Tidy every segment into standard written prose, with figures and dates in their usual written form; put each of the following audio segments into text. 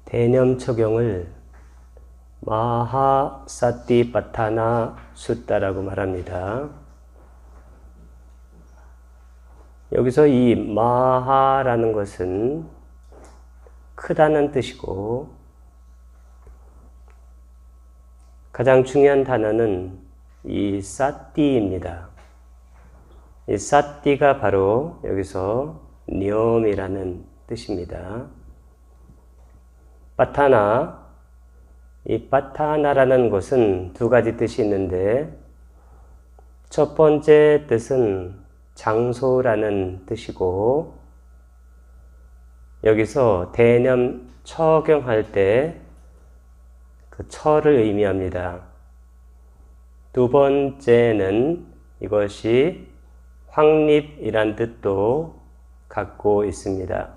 대념처경을 마하사티파타나 숫다라고 말합니다. 여기서 이 마하라는 것은 크다는 뜻이고, 가장 중요한 단어는 이 사띠입니다. 이 사띠가 바로 여기서 념이라는 뜻입니다. 파타나, 이 파타나라는 것은 두 가지 뜻이 있는데, 첫 번째 뜻은 장소라는 뜻이고, 여기서 대념 처경할 때 그 처를 의미합니다. 두 번째는 이것이 확립이란 뜻도 갖고 있습니다.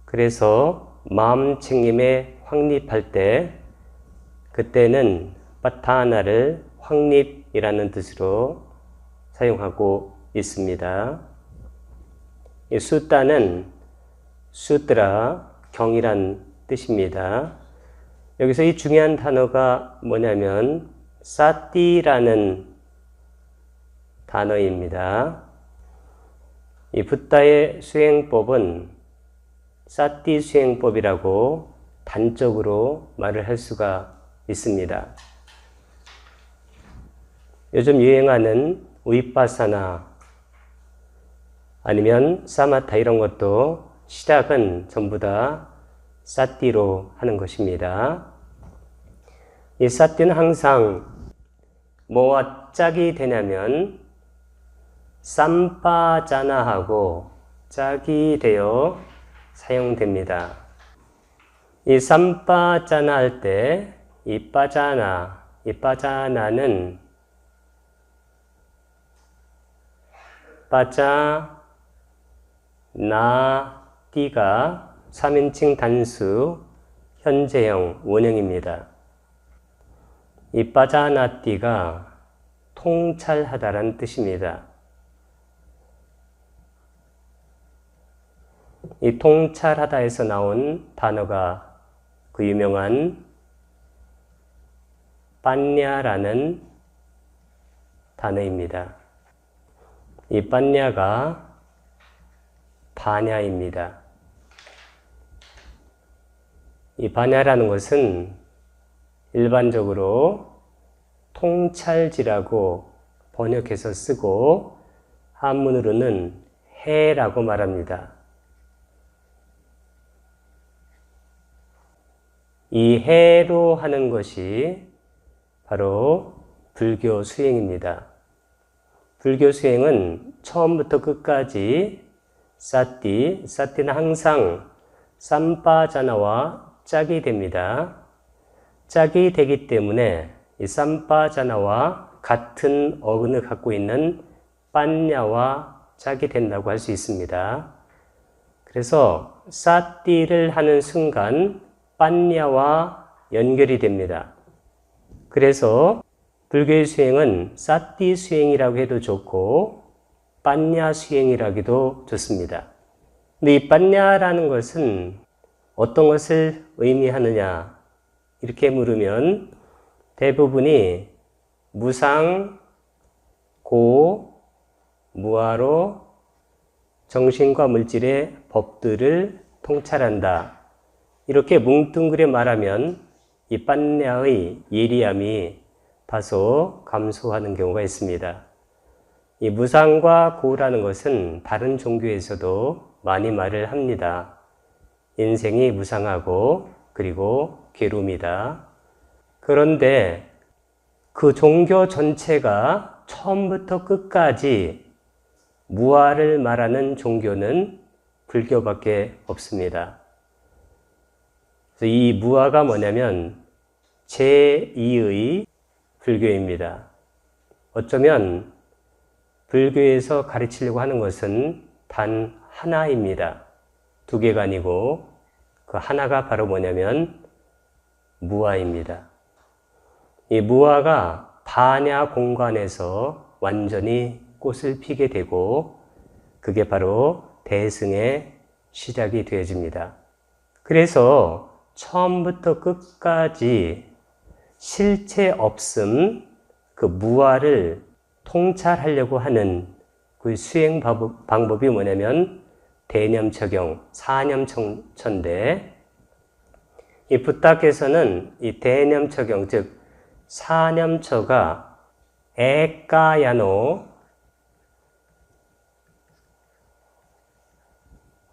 그래서 마음 챙김에 확립할 때 그때는 파타나를 확립이라는 뜻으로 사용하고 있습니다. 이 숫다는 수트라, 경이란 뜻입니다. 여기서 이 중요한 단어가 뭐냐면 사띠라는 단어입니다. 이 붓다의 수행법은 사띠 수행법이라고 단적으로 말을 할 수가 있습니다. 요즘 유행하는 위파사나 아니면 사마타 이런 것도 시작은 전부 다 사띠로 하는 것입니다. 이 사띠는 항상 뭐와 짝이 되냐면 삼빠자나하고 짝이 되어 사용됩니다. 이 삼빠자나 할 때 이 빠자나는 빠자 나 띠가 3인칭 단수 현재형 원형입니다. 이 빠자나띠가 통찰하다라는 뜻입니다. 이 통찰하다에서 나온 단어가 그 유명한 빠냐라는 단어입니다. 이 빠냐가 바냐입니다. 이 바냐라는 것은 일반적으로 통찰지라고 번역해서 쓰고 한문으로는 해라고 말합니다. 이 해로 하는 것이 바로 불교 수행입니다. 불교 수행은 처음부터 끝까지 사띠는 항상 삼빠자나와 짝이 됩니다. 짝이 되기 때문에 이 삼빠자나와 같은 어근을 갖고 있는 빠냐와 짝이 된다고 할 수 있습니다. 그래서 사띠를 하는 순간 빠냐와 연결이 됩니다. 그래서 불교의 수행은 사띠 수행이라고 해도 좋고 빠냐 수행이라기도 좋습니다. 근데 이 빠냐라는 것은 어떤 것을 의미하느냐 이렇게 물으면 대부분이 무상, 고, 무아로 정신과 물질의 법들을 통찰한다. 이렇게 뭉뚱그려 말하면 이 빠냐의 예리함이 다소 감소하는 경우가 있습니다. 이 무상과 고라는 것은 다른 종교에서도 많이 말을 합니다. 인생이 무상하고 그리고 괴로움이다. 그런데 그 종교 전체가 처음부터 끝까지 무아를 말하는 종교는 불교밖에 없습니다. 그래서 이 무아가 뭐냐면 제2의 불교입니다. 어쩌면 불교에서 가르치려고 하는 것은 단 하나입니다. 두 개가 아니고 그 하나가 바로 뭐냐면 무아입니다. 이 무아가 바냐 공간에서 완전히 꽃을 피게 되고 그게 바로 대승의 시작이 되어집니다. 그래서 처음부터 끝까지 실체 없음, 그 무아를 통찰하려고 하는 그 수행 방법이 뭐냐면 대념처경, 사념천대. 이 부탁에서는 이 대념처경, 즉 사념처가 에까야노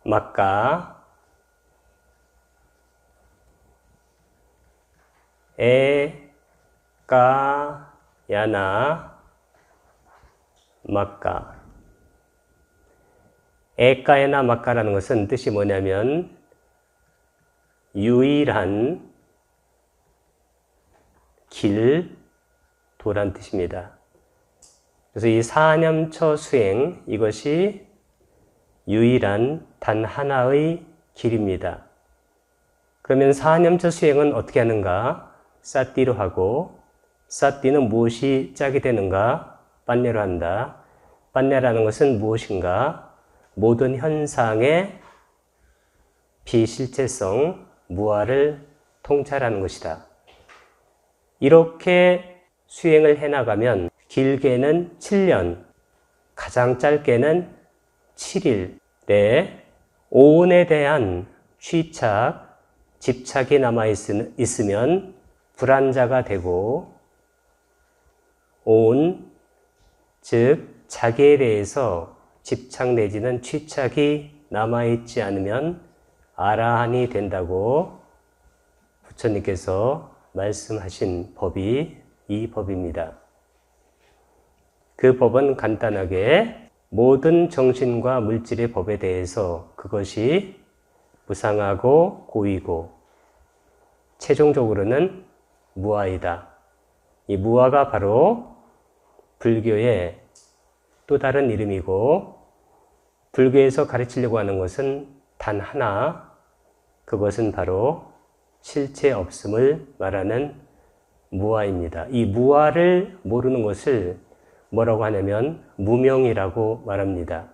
막가 에까야나 막가. 에까야나 막가라는 것은 뜻이 뭐냐면 유일한 길, 도란 뜻입니다. 그래서 이 사념처 수행, 이것이 유일한 단 하나의 길입니다. 그러면 사념처 수행은 어떻게 하는가? 사띠로 하고, 사띠는 무엇이 짝이 되는가? 빠냐로 한다. 빠냐라는 것은 무엇인가? 모든 현상의 비실체성, 무아를 통찰하는 것이다. 이렇게 수행을 해나가면 길게는 7년, 가장 짧게는 7일에 오온에 대한 취착, 집착이 남아있으면 불안자가 되고, 오온, 즉 자기에 대해서 집착 내지는 취착이 남아있지 않으면 아라한이 된다고 부처님께서 말씀하신 법이 이 법입니다. 그 법은 간단하게 모든 정신과 물질의 법에 대해서 그것이 무상하고 고이고 최종적으로는 무아이다. 이 무아가 바로 불교의 또 다른 이름이고, 불교에서 가르치려고 하는 것은 단 하나, 그것은 바로 실체 없음을 말하는 무아입니다. 이 무아를 모르는 것을 뭐라고 하냐면 무명이라고 말합니다.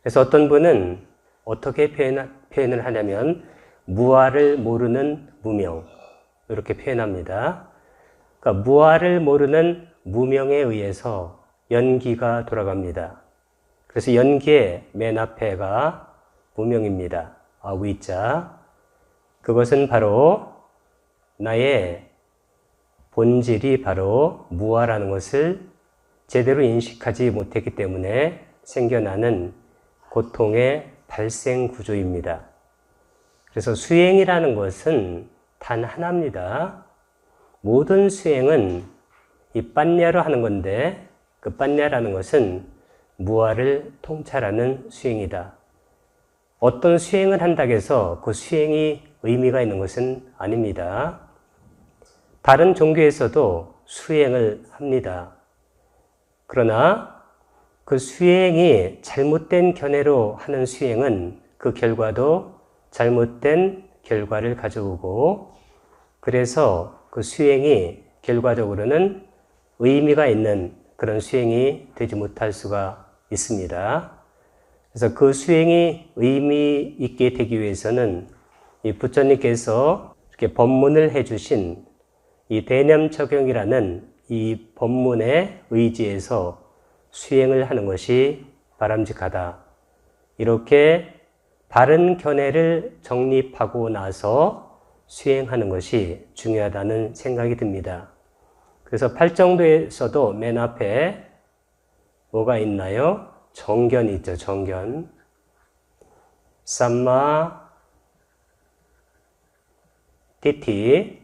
그래서 어떤 분은 어떻게 표현을 하냐면 무아를 모르는 무명, 이렇게 표현합니다. 그러니까 무아를 모르는 무명에 의해서 연기가 돌아갑니다. 그래서 연기의 맨 앞에가 무명입니다. 위자. 그것은 바로 나의 본질이 바로 무아라는 것을 제대로 인식하지 못했기 때문에 생겨나는 고통의 발생 구조입니다. 그래서 수행이라는 것은 단 하나입니다. 모든 수행은 이 빠냐로 하는 건데, 그 빠냐라는 것은 무아를 통찰하는 수행이다. 어떤 수행을 한다고 해서 그 수행이 의미가 있는 것은 아닙니다. 다른 종교에서도 수행을 합니다. 그러나 그 수행이 잘못된 견해로 하는 수행은 그 결과도 잘못된 결과를 가져오고, 그래서 그 수행이 결과적으로는 의미가 있는 그런 수행이 되지 못할 수가 있습니다. 그래서 그 수행이 의미 있게 되기 위해서는 이 부처님께서 이렇게 법문을 해주신 이 대념처경이라는 이 법문의 의지에서 수행을 하는 것이 바람직하다. 이렇게 바른 견해를 정립하고 나서 수행하는 것이 중요하다는 생각이 듭니다. 그래서 팔정도에서도 맨 앞에 뭐가 있나요? 정견이 있죠, 정견. 삼마 티티.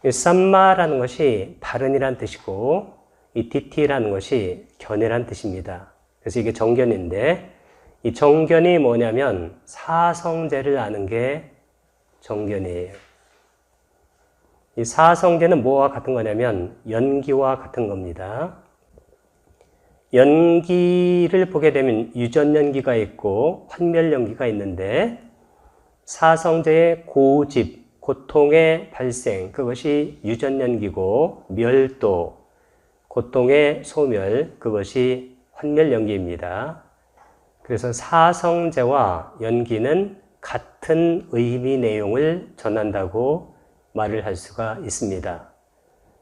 이 삼마라는 것이 바른이란 뜻이고, 이 티티라는 것이 견해란 뜻입니다. 그래서 이게 정견인데, 이 정견이 뭐냐면 사성제를 아는 게 정견이에요. 이 사성제는 뭐와 같은 거냐면 연기와 같은 겁니다. 연기를 보게 되면 유전연기가 있고 환멸연기가 있는데, 사성제의 고집, 고통의 발생, 그것이 유전연기고, 멸도, 고통의 소멸, 그것이 환멸연기입니다. 그래서 사성제와 연기는 같은 의미 내용을 전한다고 말을 할 수가 있습니다.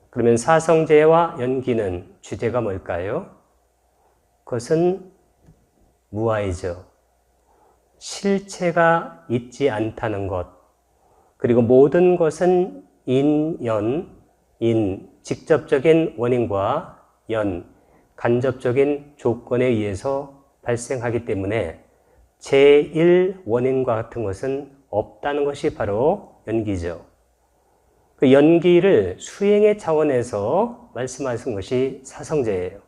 그러면 사성제와 연기는 주제가 뭘까요? 그것은 무아이죠. 실체가 있지 않다는 것, 그리고 모든 것은 직접적인 원인과 간접적인 조건에 의해서 발생하기 때문에 제1원인과 같은 것은 없다는 것이 바로 연기죠. 그 연기를 수행의 차원에서 말씀하신 것이 사성제예요.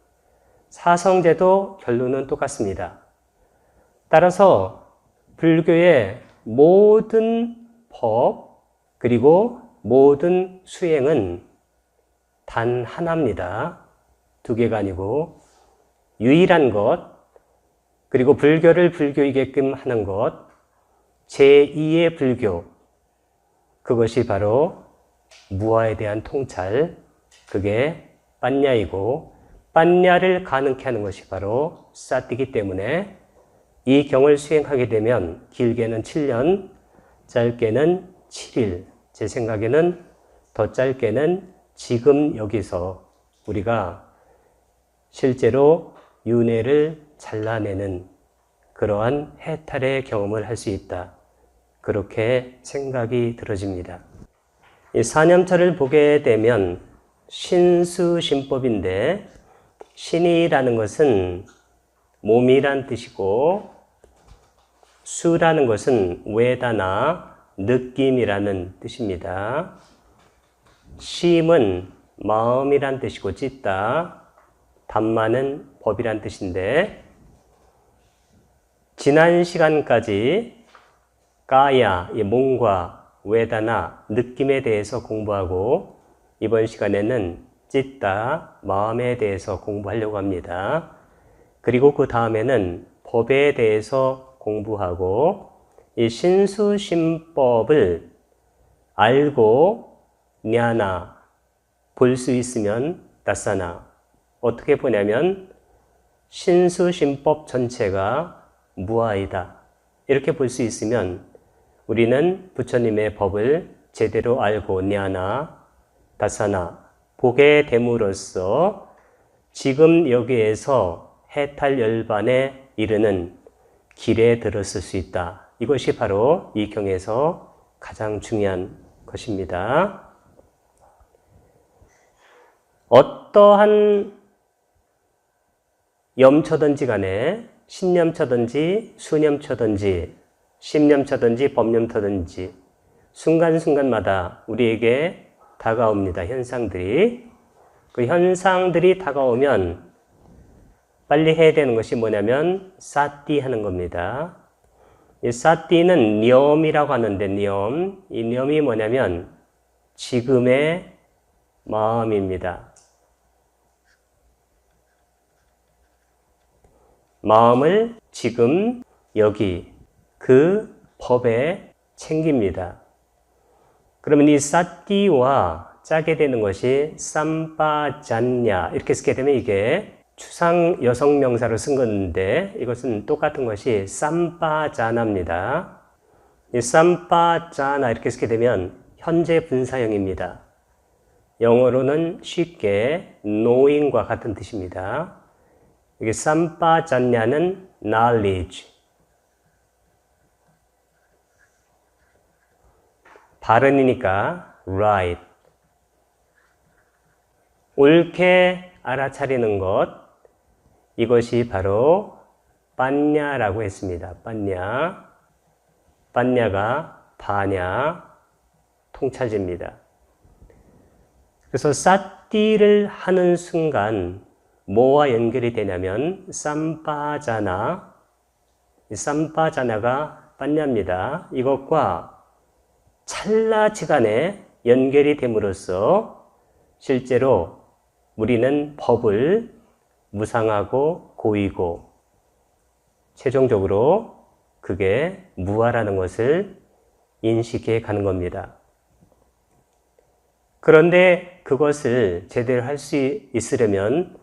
사성제도 결론은 똑같습니다. 따라서 불교의 모든 법 그리고 모든 수행은 단 하나입니다. 두 개가 아니고 유일한 것, 그리고 불교를 불교이게끔 하는 것, 제2의 불교, 그것이 바로 무아에 대한 통찰, 그게 빠냐이고, 빠냐를 가능케 하는 것이 바로 사띠이기 때문에 이 경을 수행하게 되면 길게는 7년, 짧게는 7일, 제 생각에는 더 짧게는 지금 여기서 우리가 실제로 윤회를 잘라내는 그러한 해탈의 경험을 할 수 있다. 그렇게 생각이 들어집니다. 이 사념처를 보게 되면 신수신법인데, 신이라는 것은 몸이란 뜻이고, 수라는 것은 외다나 느낌이라는 뜻입니다. 심은 마음이란 뜻이고, 찢다, 담마는 법이란 뜻인데, 지난 시간까지 까야, 이 몸과 외다나, 느낌에 대해서 공부하고, 이번 시간에는 찢다, 마음에 대해서 공부하려고 합니다. 그리고 그 다음에는 법에 대해서 공부하고, 이 신수신법을 알고 냐나, 볼 수 있으면 다사나, 어떻게 보냐면 신수신법 전체가 무아이다, 이렇게 볼 수 있으면 우리는 부처님의 법을 제대로 알고 냐나, 다사나, 보게 됨으로써 지금 여기에서 해탈열반에 이르는 길에 들었을 수 있다. 이것이 바로 이 경에서 가장 중요한 것입니다. 어떠한 염처든지 간에 신념처든지 수념처든지 심념처든지 법념처든지 순간순간마다 우리에게 다가옵니다. 현상들이. 그 현상들이 다가오면 빨리 해야 되는 것이 뭐냐면 사띠 하는 겁니다. 이 사띠는 념이라고 하는데, 이 념이 뭐냐면 지금의 마음입니다. 마음을 지금 여기 그 법에 챙깁니다. 그러면 이 사띠와 짜게 되는 것이 삼빠잔냐, 이렇게 쓰게 되면 이게 추상 여성 명사로 쓴 건데, 이것은 똑같은 것이 삼빠자나입니다. 이 삼빠자나 이렇게 쓰게 되면 현재 분사형입니다. 영어로는 쉽게 knowing과 같은 뜻입니다. 이게 삼빠잔냐는 knowledge, 발음이니까 right, 옳게 알아차리는 것, 이것이 바로 빠냐라고 했습니다. 빠냐, 빠냐가 바냐, 통찰제입니다. 그래서 사띠를 하는 순간 뭐와 연결이 되냐면 삼빠자나, 이 삼빠자나가 빠냐입니다. 이것과 찰나지간에 연결이 됨으로써 실제로 우리는 법을 무상하고 고이고 최종적으로 그게 무아라는 것을 인식해 가는 겁니다. 그런데 그것을 제대로 할 수 있으려면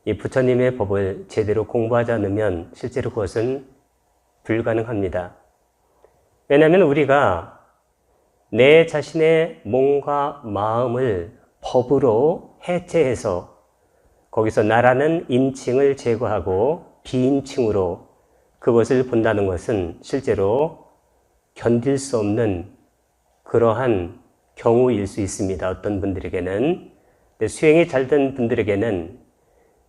이 부처님의 법을 제대로 공부하지 않으면 실제로 그것은 불가능합니다. 왜냐하면 우리가 내 자신의 몸과 마음을 법으로 해체해서 거기서 나라는 인칭을 제거하고 비인칭으로 그것을 본다는 것은 실제로 견딜 수 없는 그러한 경우일 수 있습니다. 어떤 분들에게는. 근데 수행이 잘 된 분들에게는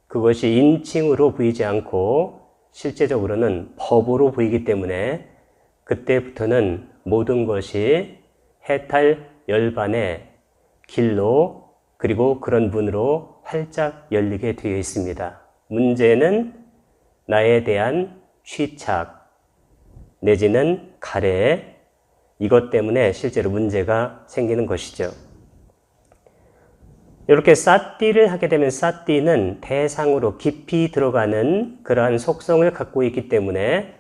그것이 인칭으로 보이지 않고 실제적으로는 법으로 보이기 때문에 그때부터는 모든 것이 해탈 열반의 길로 그리고 그런 문으로 활짝 열리게 되어 있습니다. 문제는 나에 대한 취착 내지는 가래, 이것 때문에 실제로 문제가 생기는 것이죠. 이렇게 사띠를 하게 되면 사띠는 대상으로 깊이 들어가는 그러한 속성을 갖고 있기 때문에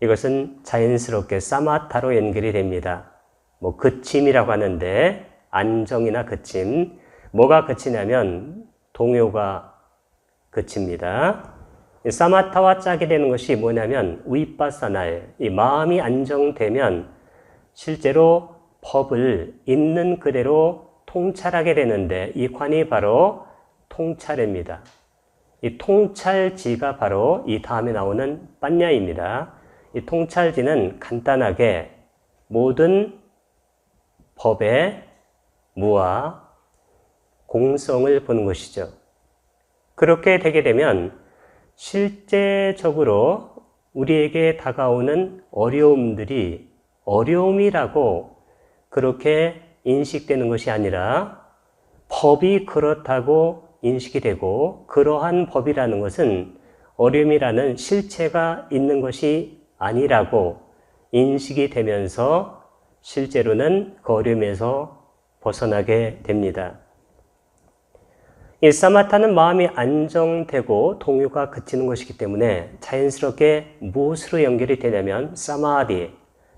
이것은 자연스럽게 사마타로 연결이 됩니다. 그침이라고 하는데 안정이나 그침, 뭐가 그치냐면 동요가 그칩니다. 사마타와 짜게 되는 것이 뭐냐면 위빠사나에 이 마음이 안정되면 실제로 법을 있는 그대로 통찰하게 되는데 이 관이 바로 통찰입니다. 이 통찰지가 바로 이 다음에 나오는 빠냐입니다. 이 통찰지는 간단하게 모든 법의 무와 공성을 보는 것이죠. 그렇게 되게 되면 실제적으로 우리에게 다가오는 어려움들이 어려움이라고 그렇게 인식되는 것이 아니라 법이 그렇다고 인식이 되고 그러한 법이라는 것은 어려움이라는 실체가 있는 것이 아니라고 인식이 되면서 실제로는 그 어려움에서 벗어나게 됩니다. 이 사마타는 마음이 안정되고 동요가 그치는 것이기 때문에 자연스럽게 무엇으로 연결이 되냐면 사마디,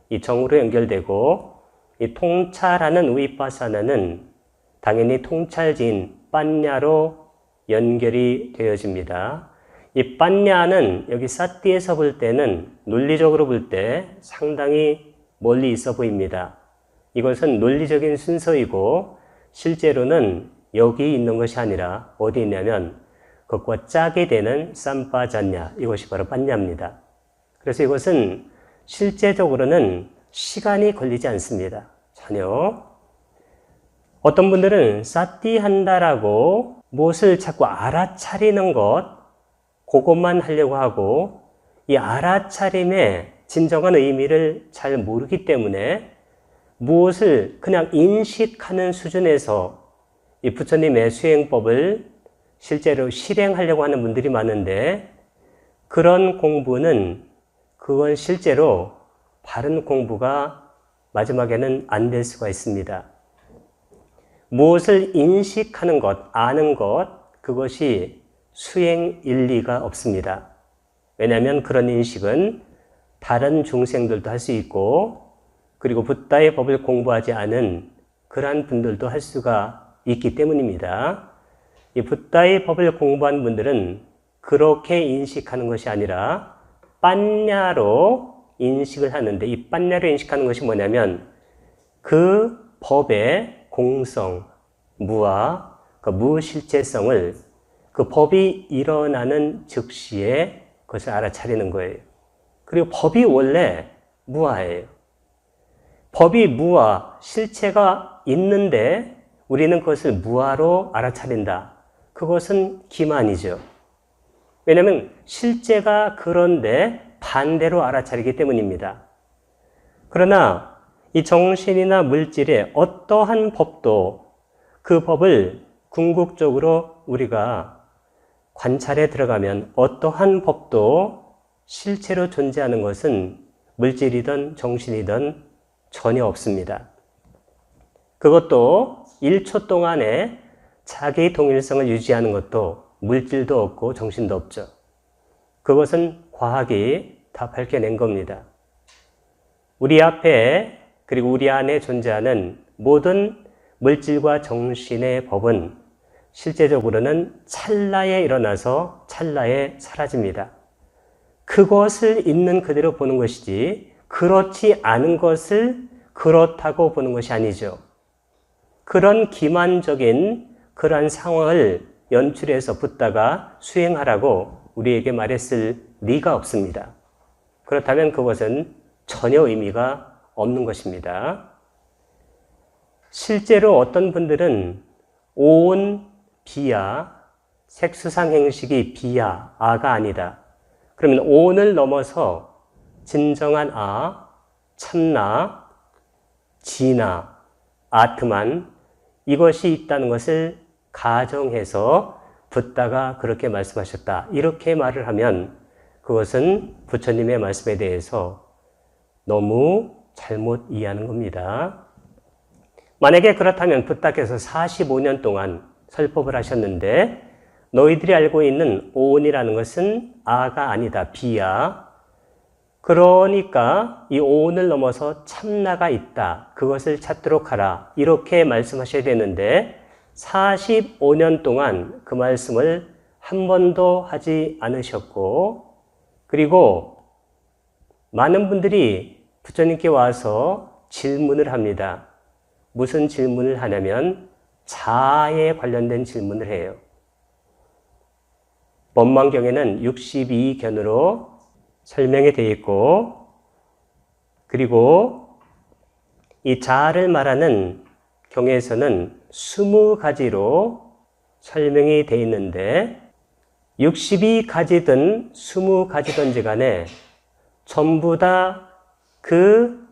이 정으로 연결되고 이 통찰하는 위빠사나는 당연히 통찰지인 빠냐로 연결이 되어집니다. 이 빠냐는 여기 사띠에서 볼 때는 논리적으로 볼 때 상당히 멀리 있어 보입니다. 이것은 논리적인 순서이고 실제로는 여기 있는 것이 아니라 어디 있냐면 그것과 짝이 되는 쌈빠잔냐, 이것이 바로 빠냐입니다. 그래서 이것은 실제적으로는 시간이 걸리지 않습니다. 전혀. 어떤 분들은 사띠 한다라고 무엇을 자꾸 알아차리는 것, 그것만 하려고 하고 이 알아차림의 진정한 의미를 잘 모르기 때문에 무엇을 그냥 인식하는 수준에서 이 부처님의 수행법을 실제로 실행하려고 하는 분들이 많은데 그런 공부는 그건 실제로 바른 공부가 마지막에는 안 될 수가 있습니다. 무엇을 인식하는 것, 아는 것, 그것이 수행 일리가 없습니다. 왜냐하면 그런 인식은 다른 중생들도 할 수 있고 그리고 붓다의 법을 공부하지 않은 그러한 분들도 할 수가 있기 때문입니다. 이 붓다의 법을 공부한 분들은 그렇게 인식하는 것이 아니라 빠냐로 인식을 하는데 이 빠냐로 인식하는 것이 뭐냐면 그 법의 공성, 무와 그 무실체성을 그 법이 일어나는 즉시에 그것을 알아차리는 거예요. 그리고 법이 원래 무아예요. 법이 무아, 실체가 있는데 우리는 그것을 무아로 알아차린다. 그것은 기만이죠. 왜냐하면 실제가 그런데 반대로 알아차리기 때문입니다. 그러나 이 정신이나 물질의 어떠한 법도 그 법을 궁극적으로 우리가 관찰에 들어가면 어떠한 법도 실체로 존재하는 것은 물질이든 정신이든 전혀 없습니다. 그것도 1초 동안에 자기 동일성을 유지하는 것도 물질도 없고 정신도 없죠. 그것은 과학이 다 밝혀낸 겁니다. 우리 앞에 그리고 우리 안에 존재하는 모든 물질과 정신의 법은 실제적으로는 찰나에 일어나서 찰나에 사라집니다. 그것을 있는 그대로 보는 것이지 그렇지 않은 것을 그렇다고 보는 것이 아니죠. 그런 기만적인 그러한 상황을 연출해서 붓다가 수행하라고 우리에게 말했을 리가 없습니다. 그렇다면 그것은 전혀 의미가 없는 것입니다. 실제로 어떤 분들은 오온 비야, 색수상 행식이 비야, 아가 아니다. 그러면 오온을 넘어서 진정한 아, 참나, 진아, 아트만 이것이 있다는 것을 가정해서 붓다가 그렇게 말씀하셨다. 이렇게 말을 하면 그것은 부처님의 말씀에 대해서 너무 잘못 이해하는 겁니다. 만약에 그렇다면 붓다께서 45년 동안 설법을 하셨는데 너희들이 알고 있는 오온이라는 것은 아가 아니다, 비야. 그러니까 이 오온을 넘어서 참나가 있다. 그것을 찾도록 하라. 이렇게 말씀하셔야 되는데 45년 동안 그 말씀을 한 번도 하지 않으셨고 그리고 많은 분들이 부처님께 와서 질문을 합니다. 무슨 질문을 하냐면 자아에 관련된 질문을 해요. 법망경에는 62견으로 설명이 되어 있고 그리고 이 자아를 말하는 경에서는 20가지로 설명이 되어 있는데 62가지든 20가지든지 간에 전부 다 그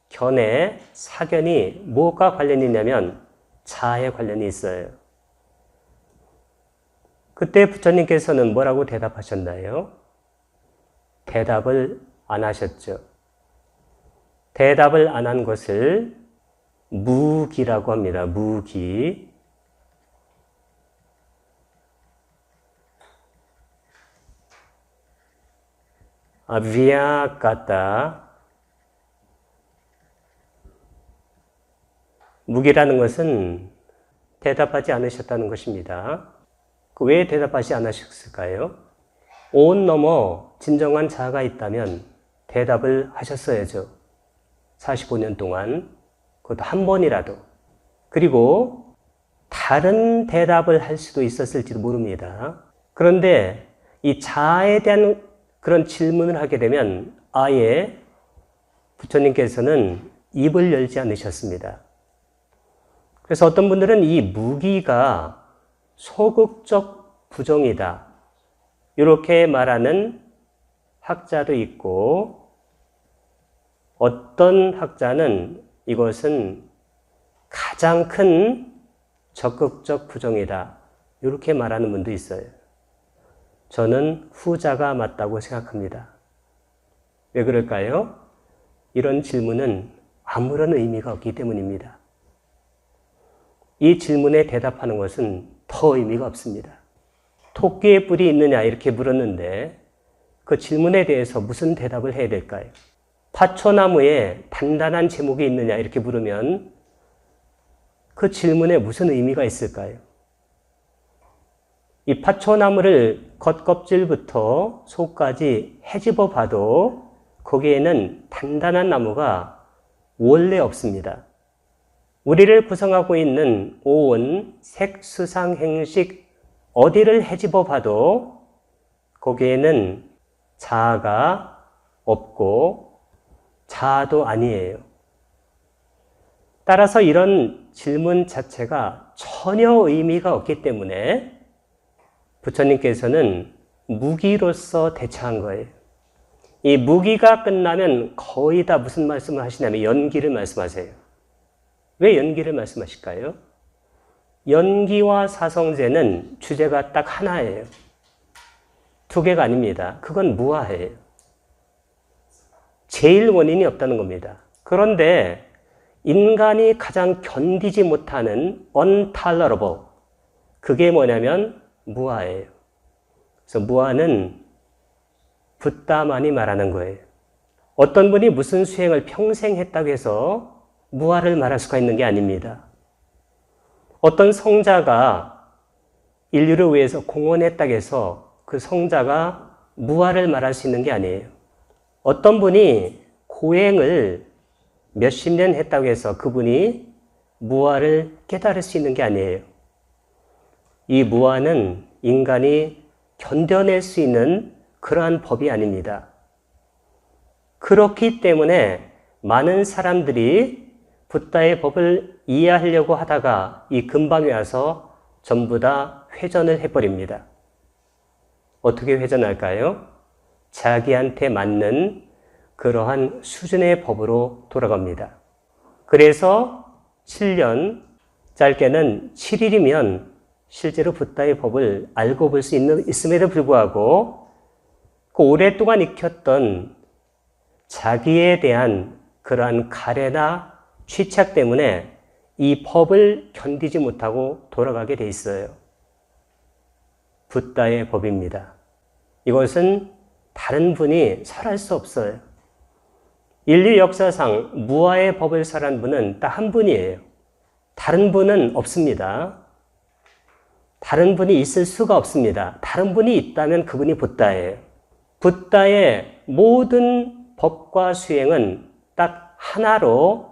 견해, 사견이 뭐가 관련이 있냐면 자아에 관련이 있어요. 그때 부처님께서는 뭐라고 대답하셨나요? 대답을 안 하셨죠. 대답을 안 한 것을 무기라고 합니다. 무기. 아비아까타. 무기라는 것은 대답하지 않으셨다는 것입니다. 왜 대답하지 않으셨을까요? 온 넘어 진정한 자아가 있다면 대답을 하셨어야죠. 45년 동안. 그것도 한 번이라도. 그리고 다른 대답을 할 수도 있었을지도 모릅니다. 그런데 이 자아에 대한 그런 질문을 하게 되면 아예 부처님께서는 입을 열지 않으셨습니다. 그래서 어떤 분들은 이 무기가 소극적 부정이다. 이렇게 말하는 학자도 있고 어떤 학자는 이것은 가장 큰 적극적 부정이다. 이렇게 말하는 분도 있어요. 저는 후자가 맞다고 생각합니다. 왜 그럴까요? 이런 질문은 아무런 의미가 없기 때문입니다. 이 질문에 대답하는 것은 더 의미가 없습니다. 토끼의 뿔이 있느냐 이렇게 물었는데 그 질문에 대해서 무슨 대답을 해야 될까요? 파초나무에 단단한 제목이 있느냐 이렇게 물으면 그 질문에 무슨 의미가 있을까요? 이 파초나무를 겉껍질부터 속까지 헤집어 봐도 거기에는 단단한 나무가 원래 없습니다. 우리를 구성하고 있는 오온, 색, 수상, 행식 어디를 헤집어 봐도 거기에는 자아가 없고 자아도 아니에요. 따라서 이런 질문 자체가 전혀 의미가 없기 때문에 부처님께서는 무기로서 대처한 거예요. 이 무기가 끝나면 거의 다 무슨 말씀을 하시냐면 연기를 말씀하세요. 왜 연기를 말씀하실까요? 연기와 사성제는 주제가 딱 하나예요. 두 개가 아닙니다. 그건 무아해요. 제일 원인이 없다는 겁니다. 그런데 인간이 가장 견디지 못하는 untolerable, 그게 뭐냐면 무아예요. 그래서 무아는 붓다만이 말하는 거예요. 어떤 분이 무슨 수행을 평생 했다고 해서 무아를 말할 수가 있는 게 아닙니다. 어떤 성자가 인류를 위해서 공헌했다고 해서 그 성자가 무아를 말할 수 있는 게 아니에요. 어떤 분이 고행을 몇십 년 했다고 해서 그분이 무아를 깨달을 수 있는 게 아니에요. 이 무아는 인간이 견뎌낼 수 있는 그러한 법이 아닙니다. 그렇기 때문에 많은 사람들이 붓다의 법을 이해하려고 하다가 이 근방에 와서 전부 다 회전을 해버립니다. 어떻게 회전할까요? 자기한테 맞는 그러한 수준의 법으로 돌아갑니다. 그래서 7년, 짧게는 7일이면 실제로 붓다의 법을 알고 볼 수 있음에도 불구하고 그 오랫동안 익혔던 자기에 대한 그러한 가래나 취착 때문에 이 법을 견디지 못하고 돌아가게 돼 있어요. 붓다의 법입니다. 이것은 다른 분이 설할 수 없어요. 인류 역사상 무아의 법을 설한 분은 딱 한 분이에요. 다른 분은 없습니다. 다른 분이 있을 수가 없습니다. 다른 분이 있다면 그분이 붓다예요. 붓다의 모든 법과 수행은 딱 하나로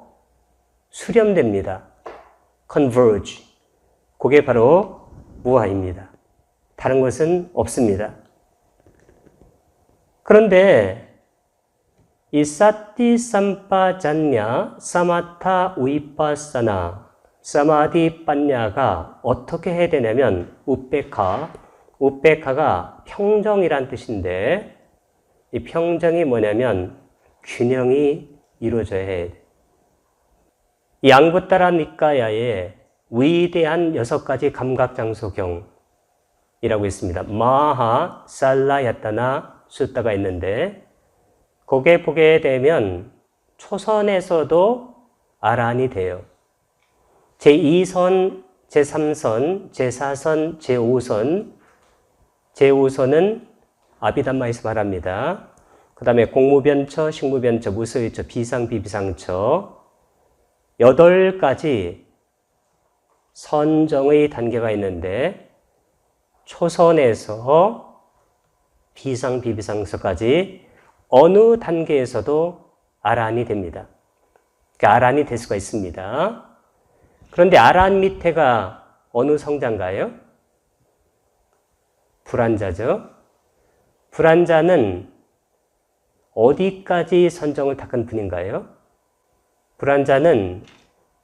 수렴됩니다. converge. 그게 바로 무아입니다. 다른 것은 없습니다. 그런데 이 사티 삼파잔냐 사마타 위파사나 사마디 빠냐가 어떻게 해야 되냐면 우페카가 평정이란 뜻인데 이 평정이 뭐냐면 균형이 이루어져야 해야 돼. 이 앙부따라 니까야의 위대한 6가지 감각장소경이라고 있습니다. 마하 살라야타나 수타가 있는데 거기에 보게 되면 초선에서도 아란이 돼요. 제2선, 제3선, 제4선, 제5선. 제5선은 아비담마에서 말합니다. 그 다음에 공무변처, 식무변처, 무소유처, 비상, 비비상처 8가지 선정의 단계가 있는데 초선에서 비상, 비비상서까지 어느 단계에서도 아란이 됩니다. 그러니까 아란이 될 수가 있습니다. 그런데 아란 밑에가 어느 성자인가요? 불안자죠. 불안자는 어디까지 선정을 닦은 분인가요? 불안자는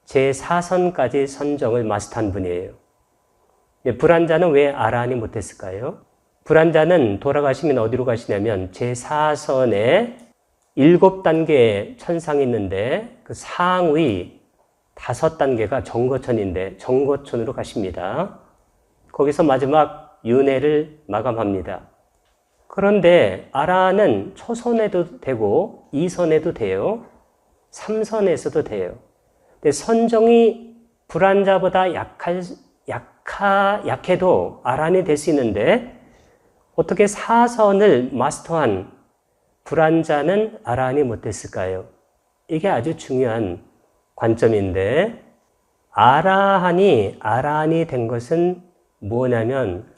제4선까지 선정을 마스터한 분이에요. 불안자는 왜 아란이 못했을까요? 불안자는 돌아가시면 어디로 가시냐면 제4선에 7단계의 천상이 있는데 그 상위 5단계가 정거천인데 정거천으로 가십니다. 거기서 마지막 윤회를 마감합니다. 그런데 아란은 초선에도 되고 2선에도 돼요. 3선에서도 돼요. 근데 선정이 불안자보다 약해도 아란이 될 수 있는데 어떻게 4선을 마스터한 불안자는 아란이 못됐을까요? 이게 아주 중요한 관점인데 아란이 된 것은 뭐냐면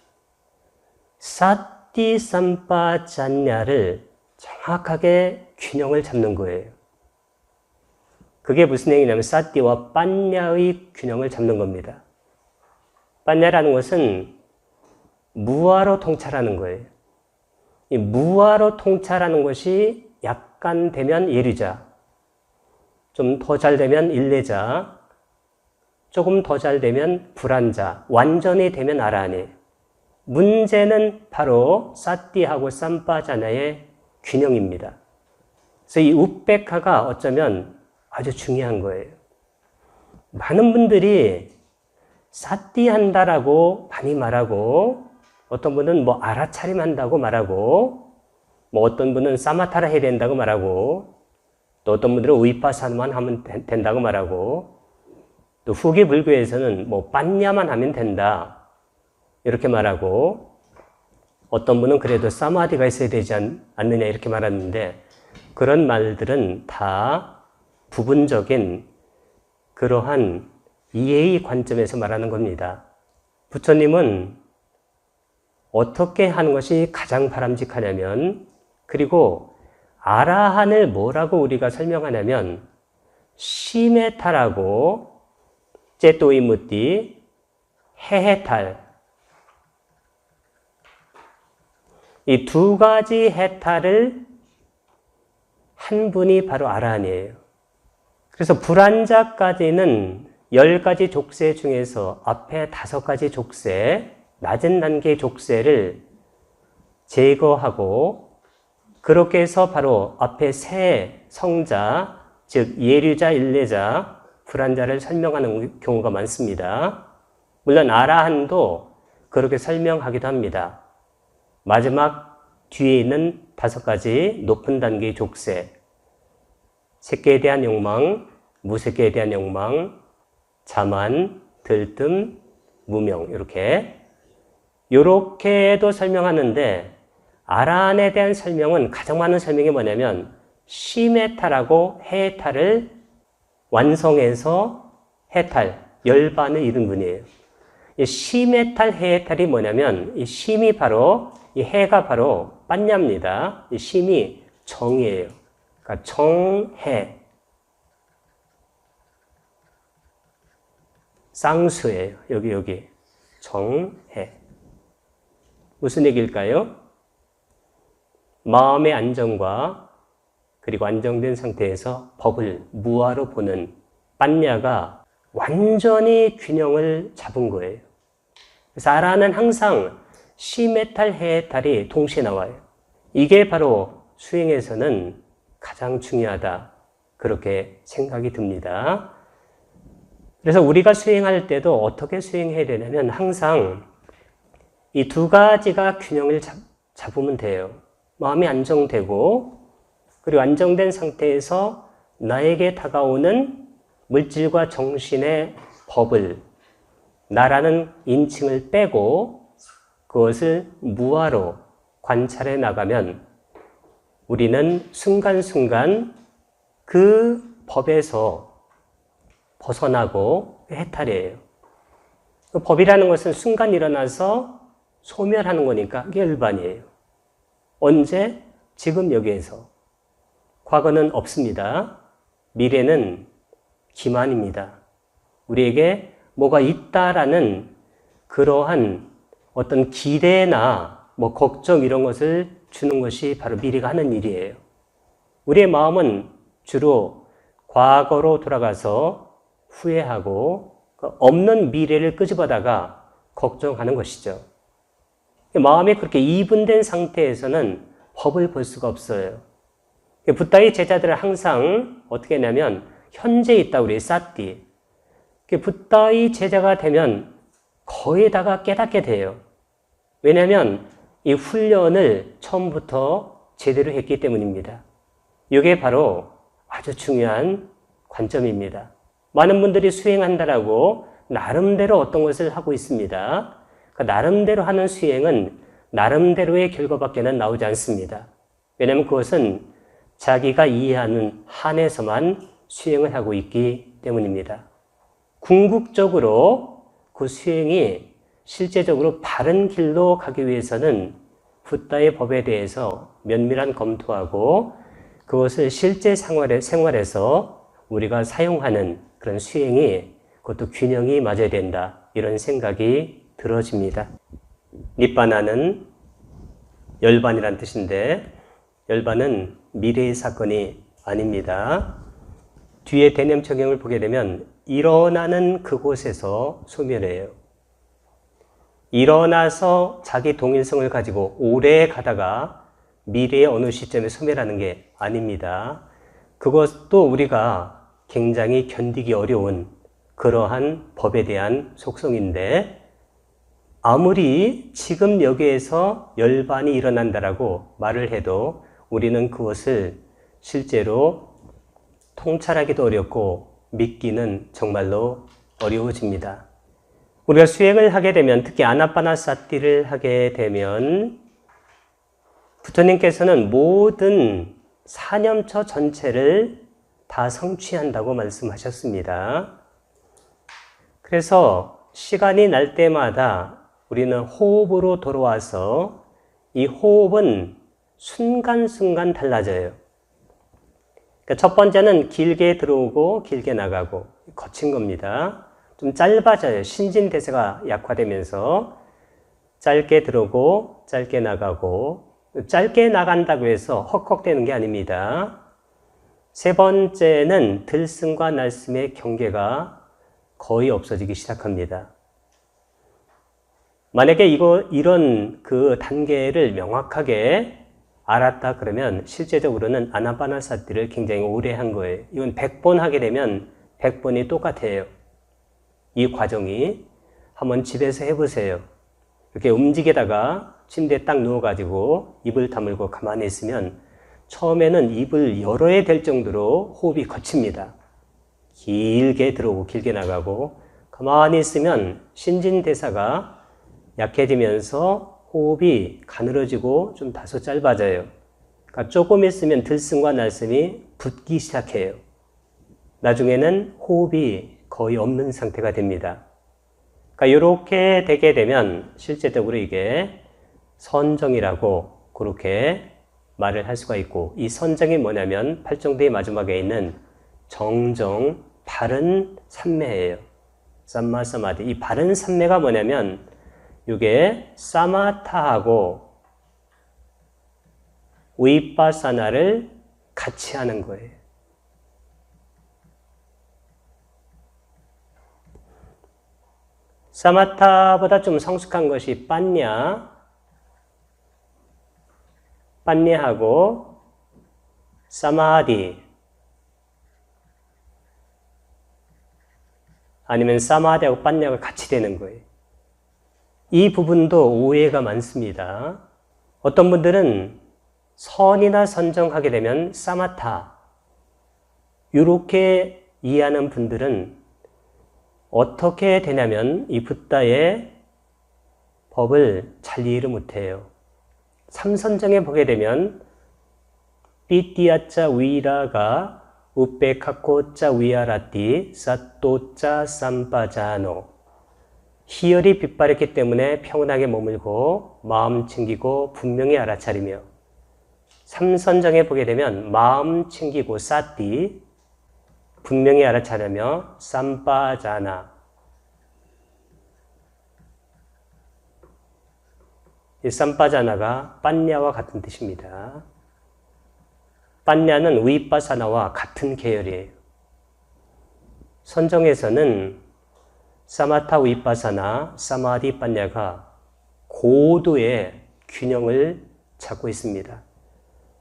사티 삼파잔냐를 정확하게 균형을 잡는 거예요. 그게 무슨 얘기냐면 사티와 빠냐의 균형을 잡는 겁니다. 빠냐라는 것은 무아로 통찰하는 거예요. 이 무아로 통찰하는 것이 약간 되면 예류자, 좀 더 잘 되면 일례자, 조금 더 잘 되면 불안자, 완전히 되면 아란이. 문제는 바로 사띠하고 삼파자나의 균형입니다. 그래서 이 우백카가 어쩌면 아주 중요한 거예요. 많은 분들이 사띠 한다라고 많이 말하고 어떤 분은 뭐 알아차림 한다고 말하고 뭐 어떤 분은 사마타라 해야 된다고 말하고 또 어떤 분들은 위파사만 하면 된다고 말하고 또 후기 불교에서는 뭐 빠냐만 하면 된다 이렇게 말하고 어떤 분은 그래도 사마디가 있어야 되지 않느냐 이렇게 말하는데 그런 말들은 다 부분적인 그러한 이해의 관점에서 말하는 겁니다. 부처님은 어떻게 하는 것이 가장 바람직하냐면, 그리고 아라한을 뭐라고 우리가 설명하냐면 시메타라고 제또이무띠 해해탈, 이 두 가지 해탈을 한 분이 바로 아라한이에요. 그래서 불안자까지는 10가지 족쇄 중에서 앞에 5가지 족쇄, 낮은 단계의 족쇄를 제거하고, 그렇게 해서 바로 앞에 세 성자, 즉 예류자, 일례자, 불안자를 설명하는 경우가 많습니다. 물론 아라한도 그렇게 설명하기도 합니다. 마지막 뒤에 있는 5가지 높은 단계의 족쇄, 색계에 대한 욕망, 무색계에 대한 욕망, 자만, 들뜸, 무명, 이렇게도 설명하는데, 아라한에 대한 설명은 가장 많은 설명이 뭐냐면 시메타라고 해탈을 완성해서 해탈, 열반을 이룬 분이에요. 이 시메탈 해탈이 뭐냐면, 이 심이 바로, 이 해가 바로 빠냐입니다. 이 심이 정이에요. 그러니까 정해. 쌍수예요. 여기. 정해. 무슨 얘기일까요? 마음의 안정과 그리고 안정된 상태에서 법을 무아로 보는 빠냐가 완전히 균형을 잡은 거예요. 그래서 아라한은 항상 시메탈, 해탈이 동시에 나와요. 이게 바로 수행에서는 가장 중요하다, 그렇게 생각이 듭니다. 그래서 우리가 수행할 때도 어떻게 수행해야 되냐면 항상 이 두 가지가 균형을 잡으면 돼요. 마음이 안정되고, 그리고 안정된 상태에서 나에게 다가오는 물질과 정신의 법을, 나라는 인칭을 빼고 그것을 무아로 관찰해 나가면 우리는 순간순간 그 법에서 벗어나고 해탈이에요. 그 법이라는 것은 순간 일어나서 소멸하는 거니까 그게 일반이에요. 언제? 지금 여기에서. 과거는 없습니다. 미래는 기만입니다. 우리에게 뭐가 있다라는 그러한 어떤 기대나 걱정 이런 것을 주는 것이 바로 미래가 하는 일이에요. 우리의 마음은 주로 과거로 돌아가서 후회하고 없는 미래를 끄집어다가 걱정하는 것이죠. 마음이 그렇게 이분된 상태에서는 법을 볼 수가 없어요. 붓다의 제자들은 항상 어떻게 했냐면 현재 있다, 우리 사띠. 붓다의 제자가 되면 거의 다가 깨닫게 돼요. 왜냐하면 이 훈련을 처음부터 제대로 했기 때문입니다. 이게 바로 아주 중요한 관점입니다. 많은 분들이 수행한다라고 나름대로 어떤 것을 하고 있습니다. 그 나름대로 하는 수행은 나름대로의 결과밖에는 나오지 않습니다. 왜냐하면 그것은 자기가 이해하는 한에서만 수행을 하고 있기 때문입니다. 궁극적으로 그 수행이 실제적으로 바른 길로 가기 위해서는 붓다의 법에 대해서 면밀한 검토하고 그것을 실제 생활에서 우리가 사용하는 그런 수행이 그것도 균형이 맞아야 된다, 이런 생각이 들어집니다. 니빠나는 열반이란 뜻인데, 열반은 미래의 사건이 아닙니다. 뒤에 대념 적용을 보게 되면 일어나는 그곳에서 소멸해요. 일어나서 자기 동일성을 가지고 오래 가다가 미래의 어느 시점에 소멸하는 게 아닙니다. 그것도 우리가 굉장히 견디기 어려운 그러한 법에 대한 속성인데, 아무리 지금 여기에서 열반이 일어난다라고 말을 해도 우리는 그것을 실제로 통찰하기도 어렵고 믿기는 정말로 어려워집니다. 우리가 수행을 하게 되면, 특히 아나파나사티를 하게 되면 부처님께서는 모든 사념처 전체를 다 성취한다고 말씀하셨습니다. 그래서 시간이 날 때마다 우리는 호흡으로 돌아와서 이 호흡은 순간순간 달라져요. 그러니까 첫 번째는 길게 들어오고 길게 나가고 거친 겁니다. 좀 짧아져요. 신진대사가 약화되면서 짧게 들어오고 짧게 나가고, 짧게 나간다고 해서 헉헉대는 게 아닙니다. 세 번째는 들숨과 날숨의 경계가 거의 없어지기 시작합니다. 만약에 이런 그 단계를 명확하게 알았다 그러면 실제적으로는 아나파나사티를 굉장히 오래 한 거예요. 이건 100번 하게 되면 100번이 똑같아요. 이 과정이. 한번 집에서 해보세요. 이렇게 움직이다가 침대에 딱 누워가지고 입을 다물고 가만히 있으면 처음에는 입을 열어야 될 정도로 호흡이 거칩니다. 길게 들어오고 길게 나가고, 가만히 있으면 신진대사가 약해지면서 호흡이 가늘어지고 좀 다소 짧아져요. 그러니까 조금 있으면 들숨과 날숨이 붙기 시작해요. 나중에는 호흡이 거의 없는 상태가 됩니다. 그러니까 이렇게 되게 되면 실제적으로 이게 선정이라고 그렇게 말을 할 수가 있고, 이 선정이 뭐냐면 팔정도의 마지막에 있는 정정, 바른 삼매예요. 삼마 사마디. 이 바른 삼매가 뭐냐면 이게 사마타하고 위파사나를 같이 하는 거예요. 사마타보다 좀 성숙한 것이 빠냐하고 사마디, 아니면 사마디하고 빠냐가 같이 되는 거예요. 이 부분도 오해가 많습니다. 어떤 분들은 선이나 선정하게 되면 사마타, 이렇게 이해하는 분들은 어떻게 되냐면 이 붓다의 법을 잘 이해를 못해요. 삼선정에 보게 되면 삐띠아짜 위라가 우페카코짜 위아라띠 사또짜 삼빠자노, 희열이 빛바랬기 때문에 평온하게 머물고 마음 챙기고 분명히 알아차리며, 삼선정에 보게 되면 마음 챙기고 사띠, 분명히 알아차리며 삼빠자나, 이 삼빠자나가 빠냐와 같은 뜻입니다. 빠냐는 위빠사나와 같은 계열이에요. 선정에서는 사마타 위빠사나, 사마디 빠냐가 고도의 균형을 찾고 있습니다.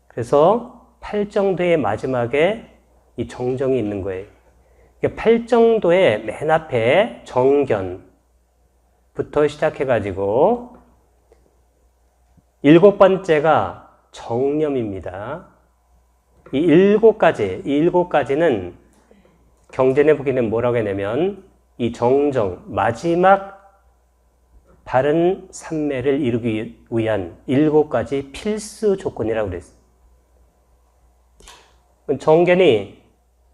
그래서 팔정도의 마지막에 이 정정이 있는 거예요. 팔정도의 맨 앞에 정견부터 시작해가지고 7번째가 정념입니다. 이 일곱 가지는 경전에 보게 되면 뭐라고 하냐면 이 정정, 마지막 바른 삼매를 이루기 위한 7가지 필수 조건이라고 그랬어요.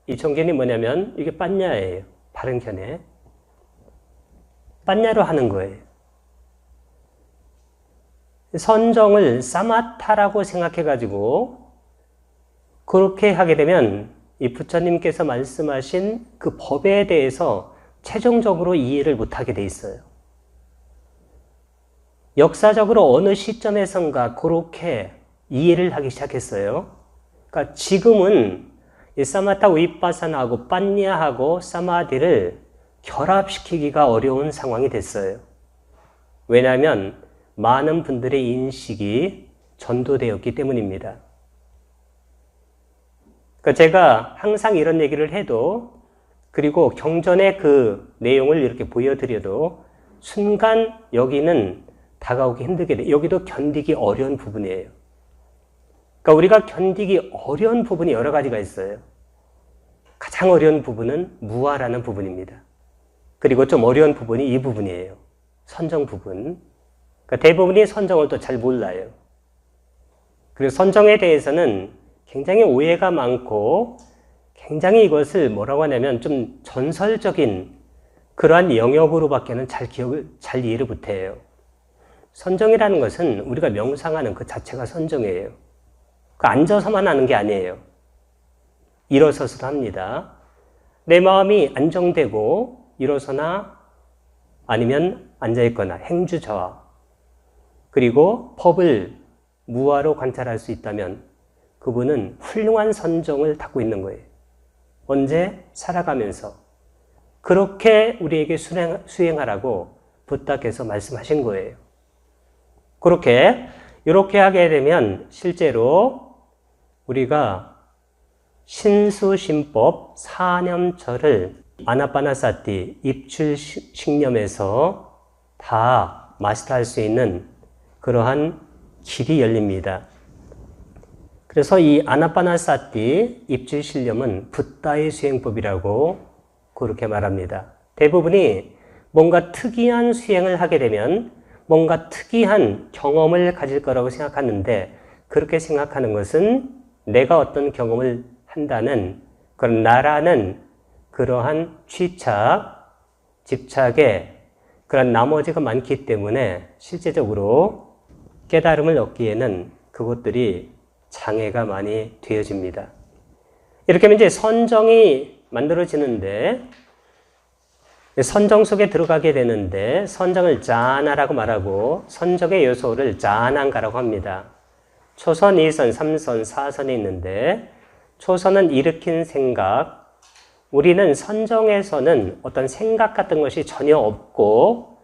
이 정견이 뭐냐면 이게 빠냐예요. 바른 견해. 빠냐로 하는 거예요. 선정을 사마타라고 생각해가지고 그렇게 하게 되면 이 부처님께서 말씀하신 그 법에 대해서 최종적으로 이해를 못하게 돼 있어요. 역사적으로 어느 시점에선가 그렇게 이해를 하기 시작했어요. 그러니까 지금은 이 사마타 위파사나하고 빠냐하고 사마디를 결합시키기가 어려운 상황이 됐어요. 왜냐하면 많은 분들의 인식이 전도되었기 때문입니다. 그러니까 제가 항상 이런 얘기를 해도, 그리고 경전의 그 내용을 이렇게 보여드려도 순간 여기는 다가오기 힘들게 돼요. 여기도 견디기 어려운 부분이에요. 그러니까 우리가 견디기 어려운 부분이 여러 가지가 있어요. 가장 어려운 부분은 무아라는 부분입니다. 그리고 좀 어려운 부분이 이 부분이에요. 선정 부분. 그러니까 대부분이 선정을 또 잘 몰라요. 그리고 선정에 대해서는 굉장히 오해가 많고, 굉장히 이것을 뭐라고 하냐면 좀 전설적인 그러한 영역으로밖에는 잘 이해를 못해요. 선정이라는 것은 우리가 명상하는 그 자체가 선정이에요. 그 앉아서만 하는 게 아니에요. 일어서서도 합니다. 내 마음이 안정되고 일어서나 아니면 앉아있거나 행주저하, 그리고 법을 무화로 관찰할 수 있다면 그분은 훌륭한 선정을 닦고 있는 거예요. 언제? 살아가면서. 그렇게 우리에게 수행하라고 부탁해서 말씀하신 거예요. 이렇게 하게 되면 실제로 우리가 신수신법 사념처를 아나파나사티 입출식념에서 다 마스터할 수 있는 그러한 길이 열립니다. 그래서 이 아나파나사티 입출식념은 붓다의 수행법이라고 그렇게 말합니다. 대부분이 뭔가 특이한 수행을 하게 되면 뭔가 특이한 경험을 가질 거라고 생각하는데, 그렇게 생각하는 것은 내가 어떤 경험을 한다는 그런 나라는 그러한 집착의 그런 나머지가 많기 때문에 실제적으로 깨달음을 얻기에는 그것들이 장애가 많이 되어집니다. 이렇게 하면 이제 선정이 만들어지는데, 선정 속에 들어가게 되는데, 선정을 자나라고 말하고 선정의 요소를 자난가라고 합니다. 초선, 2선, 3선, 4선이 있는데, 초선은 일으킨 생각. 우리는 선정에서는 어떤 생각 같은 것이 전혀 없고,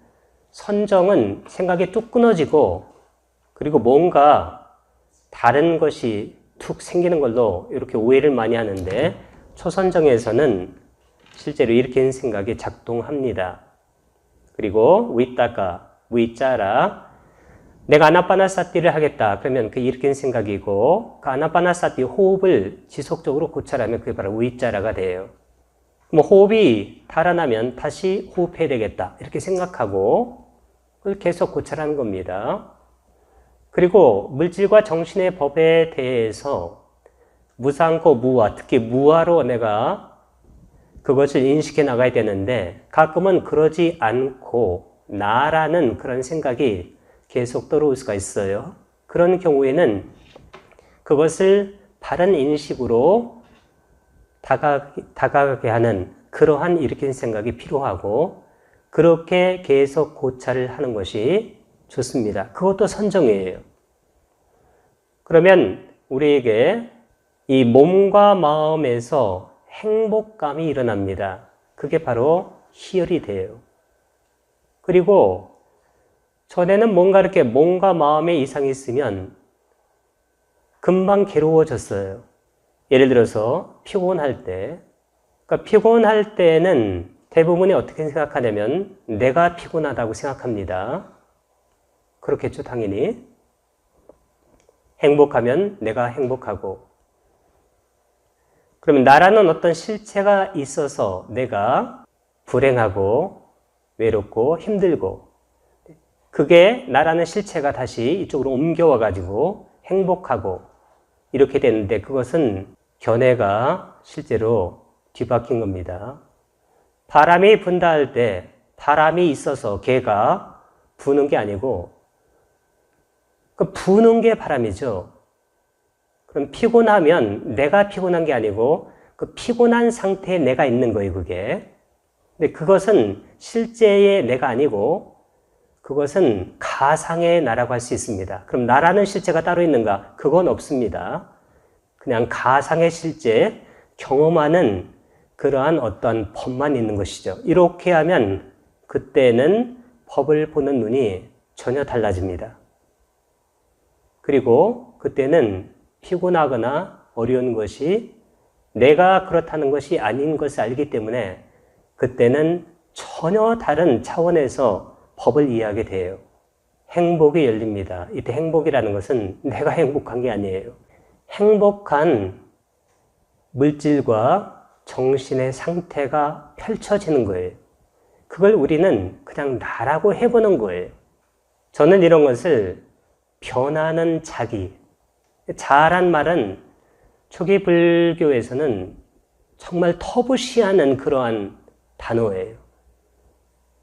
선정은 생각이 뚝 끊어지고, 그리고 뭔가 다른 것이 툭 생기는 걸로 이렇게 오해를 많이 하는데, 초선정에서는 실제로 일으킨 생각이 작동합니다. 그리고 위짜라, 내가 아나파나사티를 하겠다. 그러면 그 일으킨 생각이고, 그 아나파나사티 호흡을 지속적으로 고찰하면 그게 바로 위짜라가 돼요. 호흡이 달아나면 다시 호흡해야 되겠다. 이렇게 생각하고 그걸 계속 고찰하는 겁니다. 그리고 물질과 정신의 법에 대해서 무상고 무아, 특히 무아로 내가 그것을 인식해 나가야 되는데, 가끔은 그러지 않고 나라는 그런 생각이 계속 들어올 수가 있어요. 그런 경우에는 그것을 바른 인식으로 다가가게 하는 그러한 일으킨 생각이 필요하고, 그렇게 계속 고찰을 하는 것이 좋습니다. 그것도 선정이에요. 그러면 우리에게 이 몸과 마음에서 행복감이 일어납니다. 그게 바로 희열이 돼요. 그리고 전에는 뭔가 이렇게 몸과 마음에 이상이 있으면 금방 괴로워졌어요. 예를 들어서 피곤할 때, 그러니까 피곤할 때는 대부분이 어떻게 생각하냐면 내가 피곤하다고 생각합니다. 그렇겠죠, 당연히. 행복하면 내가 행복하고, 그러면 나라는 어떤 실체가 있어서 내가 불행하고 외롭고 힘들고, 그게 나라는 실체가 다시 이쪽으로 옮겨와 가지고 행복하고 이렇게 되는데, 그것은 견해가 실제로 뒤바뀐 겁니다. 바람이 분다 할 때 바람이 있어서 개가 부는 게 아니고, 그 부는 게 바람이죠. 그럼 피곤하면 내가 피곤한 게 아니고 그 피곤한 상태에 내가 있는 거예요, 그게. 근데 그것은 실제의 내가 아니고 그것은 가상의 나라고 할 수 있습니다. 그럼 나라는 실체가 따로 있는가? 그건 없습니다. 그냥 가상의 실제, 경험하는 그러한 어떤 법만 있는 것이죠. 이렇게 하면 그때는 법을 보는 눈이 전혀 달라집니다. 그리고 그때는 피곤하거나 어려운 것이 내가 그렇다는 것이 아닌 것을 알기 때문에 그때는 전혀 다른 차원에서 법을 이해하게 돼요. 행복이 열립니다. 이때 행복이라는 것은 내가 행복한 게 아니에요. 행복한 물질과 정신의 상태가 펼쳐지는 거예요. 그걸 우리는 그냥 나라고 해보는 거예요. 저는 이런 것을 변하는 자기, 자란 말은 초기 불교에서는 정말 터부시하는 그러한 단어예요.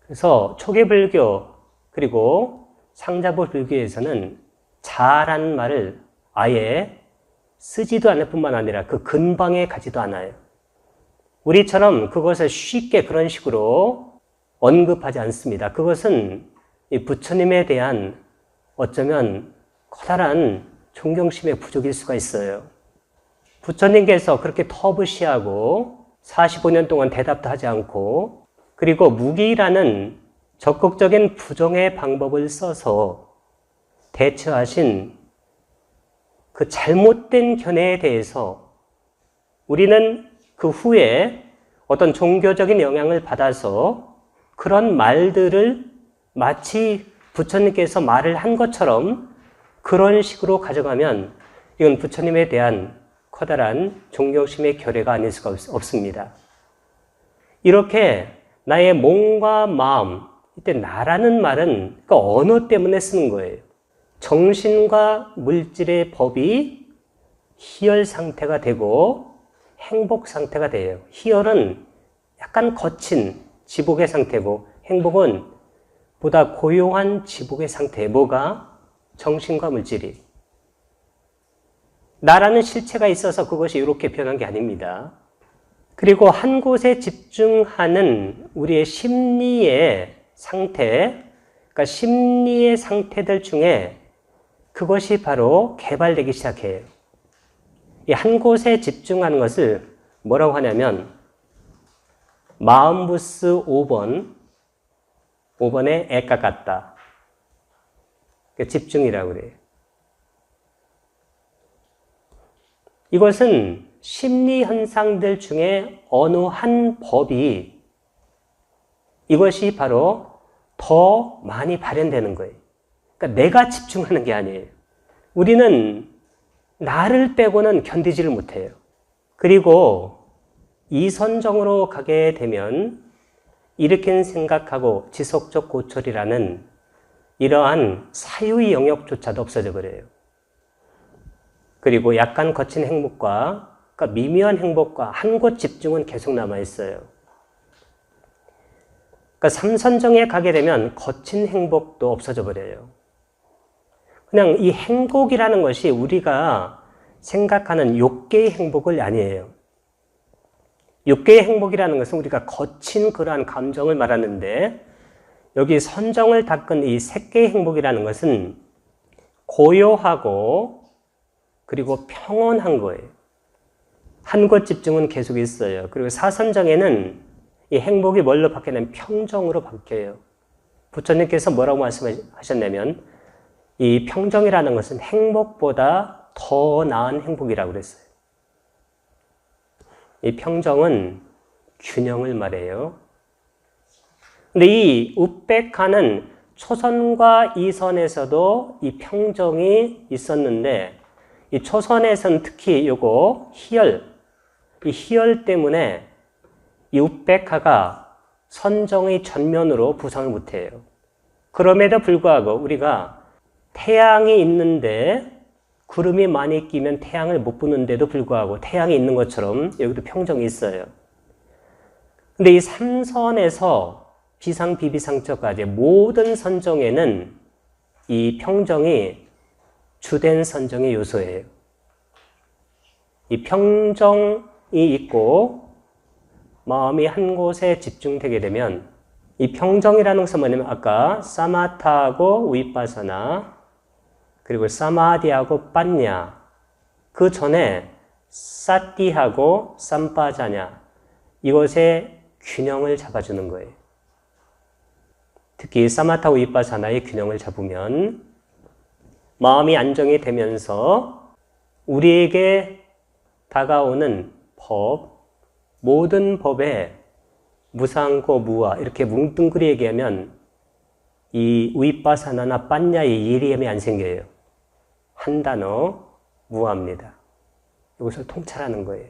그래서 초계불교 그리고 상자부 불교에서는 자라는 말을 아예 쓰지도 않을 뿐만 아니라 그 근방에 가지도 않아요. 우리처럼 그것을 쉽게 그런 식으로 언급하지 않습니다. 그것은 이 부처님에 대한 어쩌면 커다란 존경심의 부족일 수가 있어요. 부처님께서 그렇게 터부시하고 45년 동안 대답도 하지 않고 그리고 무기라는 적극적인 부정의 방법을 써서 대처하신 그 잘못된 견해에 대해서 우리는 그 후에 어떤 종교적인 영향을 받아서 그런 말들을 마치 부처님께서 말을 한 것처럼 그런 식으로 가져가면 이건 부처님에 대한 커다란 존경심의 결여가 아닐 수가 없습니다. 이렇게 나의 몸과 마음, 이때 나라는 말은 그 언어 때문에 쓰는 거예요. 정신과 물질의 법이 희열 상태가 되고 행복 상태가 돼요. 희열은 약간 거친 지복의 상태고 행복은 보다 고요한 지복의 상태. 뭐가? 정신과 물질이. 나라는 실체가 있어서 그것이 이렇게 변한 게 아닙니다. 그리고 한 곳에 집중하는 우리의 심리의 상태, 그러니까 심리의 상태들 중에 그것이 바로 개발되기 시작해요. 이 한 곳에 집중하는 것을 뭐라고 하냐면 마음부스 5번에 애가 같다. 집중이라고 그래요. 이것은 심리 현상들 중에 어느 한 법이 이것이 바로 더 많이 발현되는 거예요. 그러니까 내가 집중하는 게 아니에요. 우리는 나를 빼고는 견디지를 못해요. 그리고 이선정으로 가게 되면 일으킨 생각하고 지속적 고철이라는 이러한 사유의 영역조차도 없어져 버려요. 그리고 약간 거친 행복과 그러니까 미묘한 행복과 한 곳 집중은 계속 남아있어요. 그러니까 삼선정에 가게 되면 거친 행복도 없어져 버려요. 그냥 이 행복이라는 것이 우리가 생각하는 욕계의 행복을 아니에요. 욕계의 행복이라는 것은 우리가 거친 그러한 감정을 말하는데 여기 선정을 닦은 이 색계의 행복이라는 것은 고요하고 그리고 평온한 거예요. 한 곳 집중은 계속 있어요. 그리고 사선정에는 이 행복이 뭘로 바뀌냐면 평정으로 바뀌어요. 부처님께서 뭐라고 말씀하셨냐면 이 평정이라는 것은 행복보다 더 나은 행복이라고 그랬어요. 이 평정은 균형을 말해요. 근데 이 우백화는 초선과 이선에서도 이 평정이 있었는데 이 초선에서는 특히 요거 희열, 이 희열 때문에 이 우백화가 선정의 전면으로 부상을 못해요. 그럼에도 불구하고 우리가 태양이 있는데 구름이 많이 끼면 태양을 못 보는데도 불구하고 태양이 있는 것처럼 여기도 평정이 있어요. 근데 이 삼선에서 비상, 비비상처까지 모든 선정에는 이 평정이 주된 선정의 요소예요. 이 평정이 있고 마음이 한 곳에 집중되게 되면 이 평정이라는 것은 뭐냐면 아까 사마타하고 위파사나 그리고 사마디하고 빠냐 그 전에 사티하고 삼파자냐 이것의 균형을 잡아주는 거예요. 특히 사마타 위파사나의 균형을 잡으면 마음이 안정이 되면서 우리에게 다가오는 법, 모든 법에 무상고 무아 이렇게 뭉뚱그리 얘기하면 이 위파사나나 빠냐의 예리함이 안 생겨요. 한 단어 무아입니다. 이것을 통찰하는 거예요.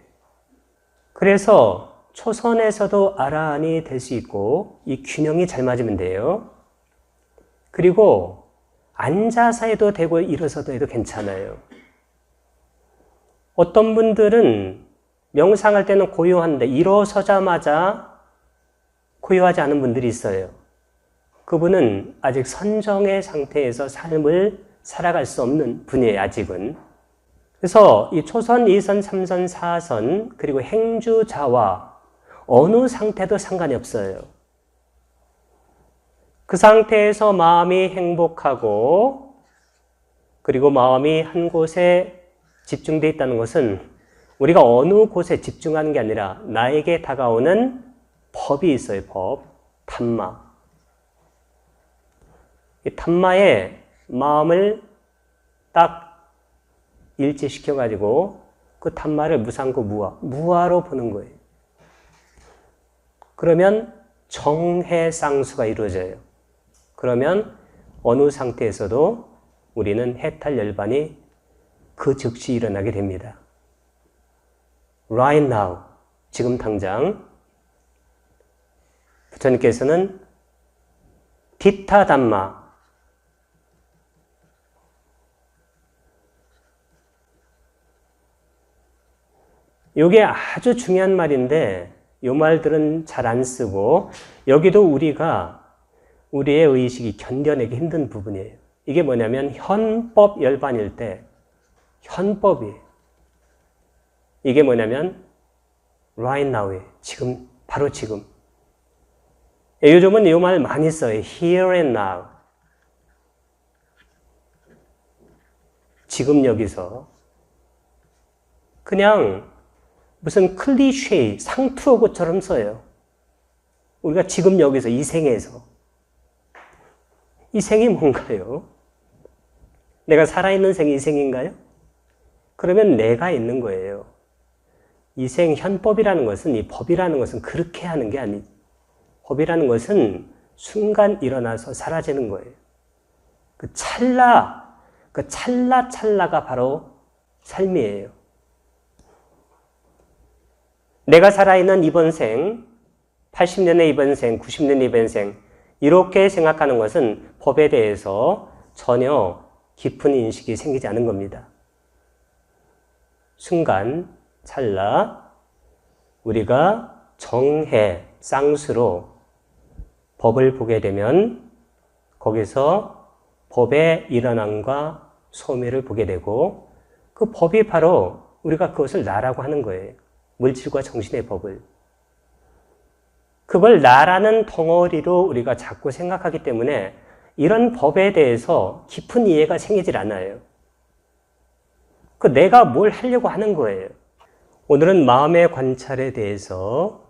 그래서 초선에서도 아라한이 될 수 있고 이 균형이 잘 맞으면 돼요. 그리고 앉아서 해도 되고 일어서도 해도 괜찮아요. 어떤 분들은 명상할 때는 고요한데 일어서자마자 고요하지 않은 분들이 있어요. 그분은 아직 선정의 상태에서 삶을 살아갈 수 없는 분이에요, 아직은. 그래서 이 초선, 2선, 3선, 4선, 그리고 행주자와 어느 상태도 상관이 없어요. 그 상태에서 마음이 행복하고, 그리고 마음이 한 곳에 집중되어 있다는 것은 우리가 어느 곳에 집중하는 게 아니라 나에게 다가오는 법이 있어요, 법. 탐마. 이 탐마에 마음을 딱 일치시켜가지고 그 탐마를 무상고 무아로 보는 거예요. 그러면 정해쌍수가 이루어져요. 그러면 어느 상태에서도 우리는 해탈 열반이 그 즉시 일어나게 됩니다. Right now, 지금 당장 부처님께서는 디타 담마, 이게 아주 중요한 말인데 이 말들은 잘 안 쓰고 여기도 우리가 우리의 의식이 견뎌내기 힘든 부분이에요. 이게 뭐냐면 현법 열반일 때 현법이에요. 이게 뭐냐면 right now이에요. 지금, 바로 지금. 요즘은 이 말 많이 써요. here and now. 지금 여기서. 그냥 무슨 클리셰, 상투어구처럼 써요. 우리가 지금 여기서, 이 생에서. 이 생이 뭔가요? 내가 살아있는 생이 이 생인가요? 그러면 내가 있는 거예요. 이 생 현법이라는 것은, 이 법이라는 것은 그렇게 하는 게 아니지. 법이라는 것은 순간 일어나서 사라지는 거예요. 그 찰나가 바로 삶이에요. 내가 살아있는 이번 생, 80년의 이번 생, 90년의 이번 생, 이렇게 생각하는 것은 법에 대해서 전혀 깊은 인식이 생기지 않은 겁니다. 순간, 찰나, 우리가 정해, 쌍수로 법을 보게 되면 거기서 법의 일어남과 소멸을 보게 되고 그 법이 바로 우리가 그것을 나라고 하는 거예요. 물질과 정신의 법을. 그걸 나라는 덩어리로 우리가 자꾸 생각하기 때문에 이런 법에 대해서 깊은 이해가 생기질 않아요. 그 내가 뭘 하려고 하는 거예요. 오늘은 마음의 관찰에 대해서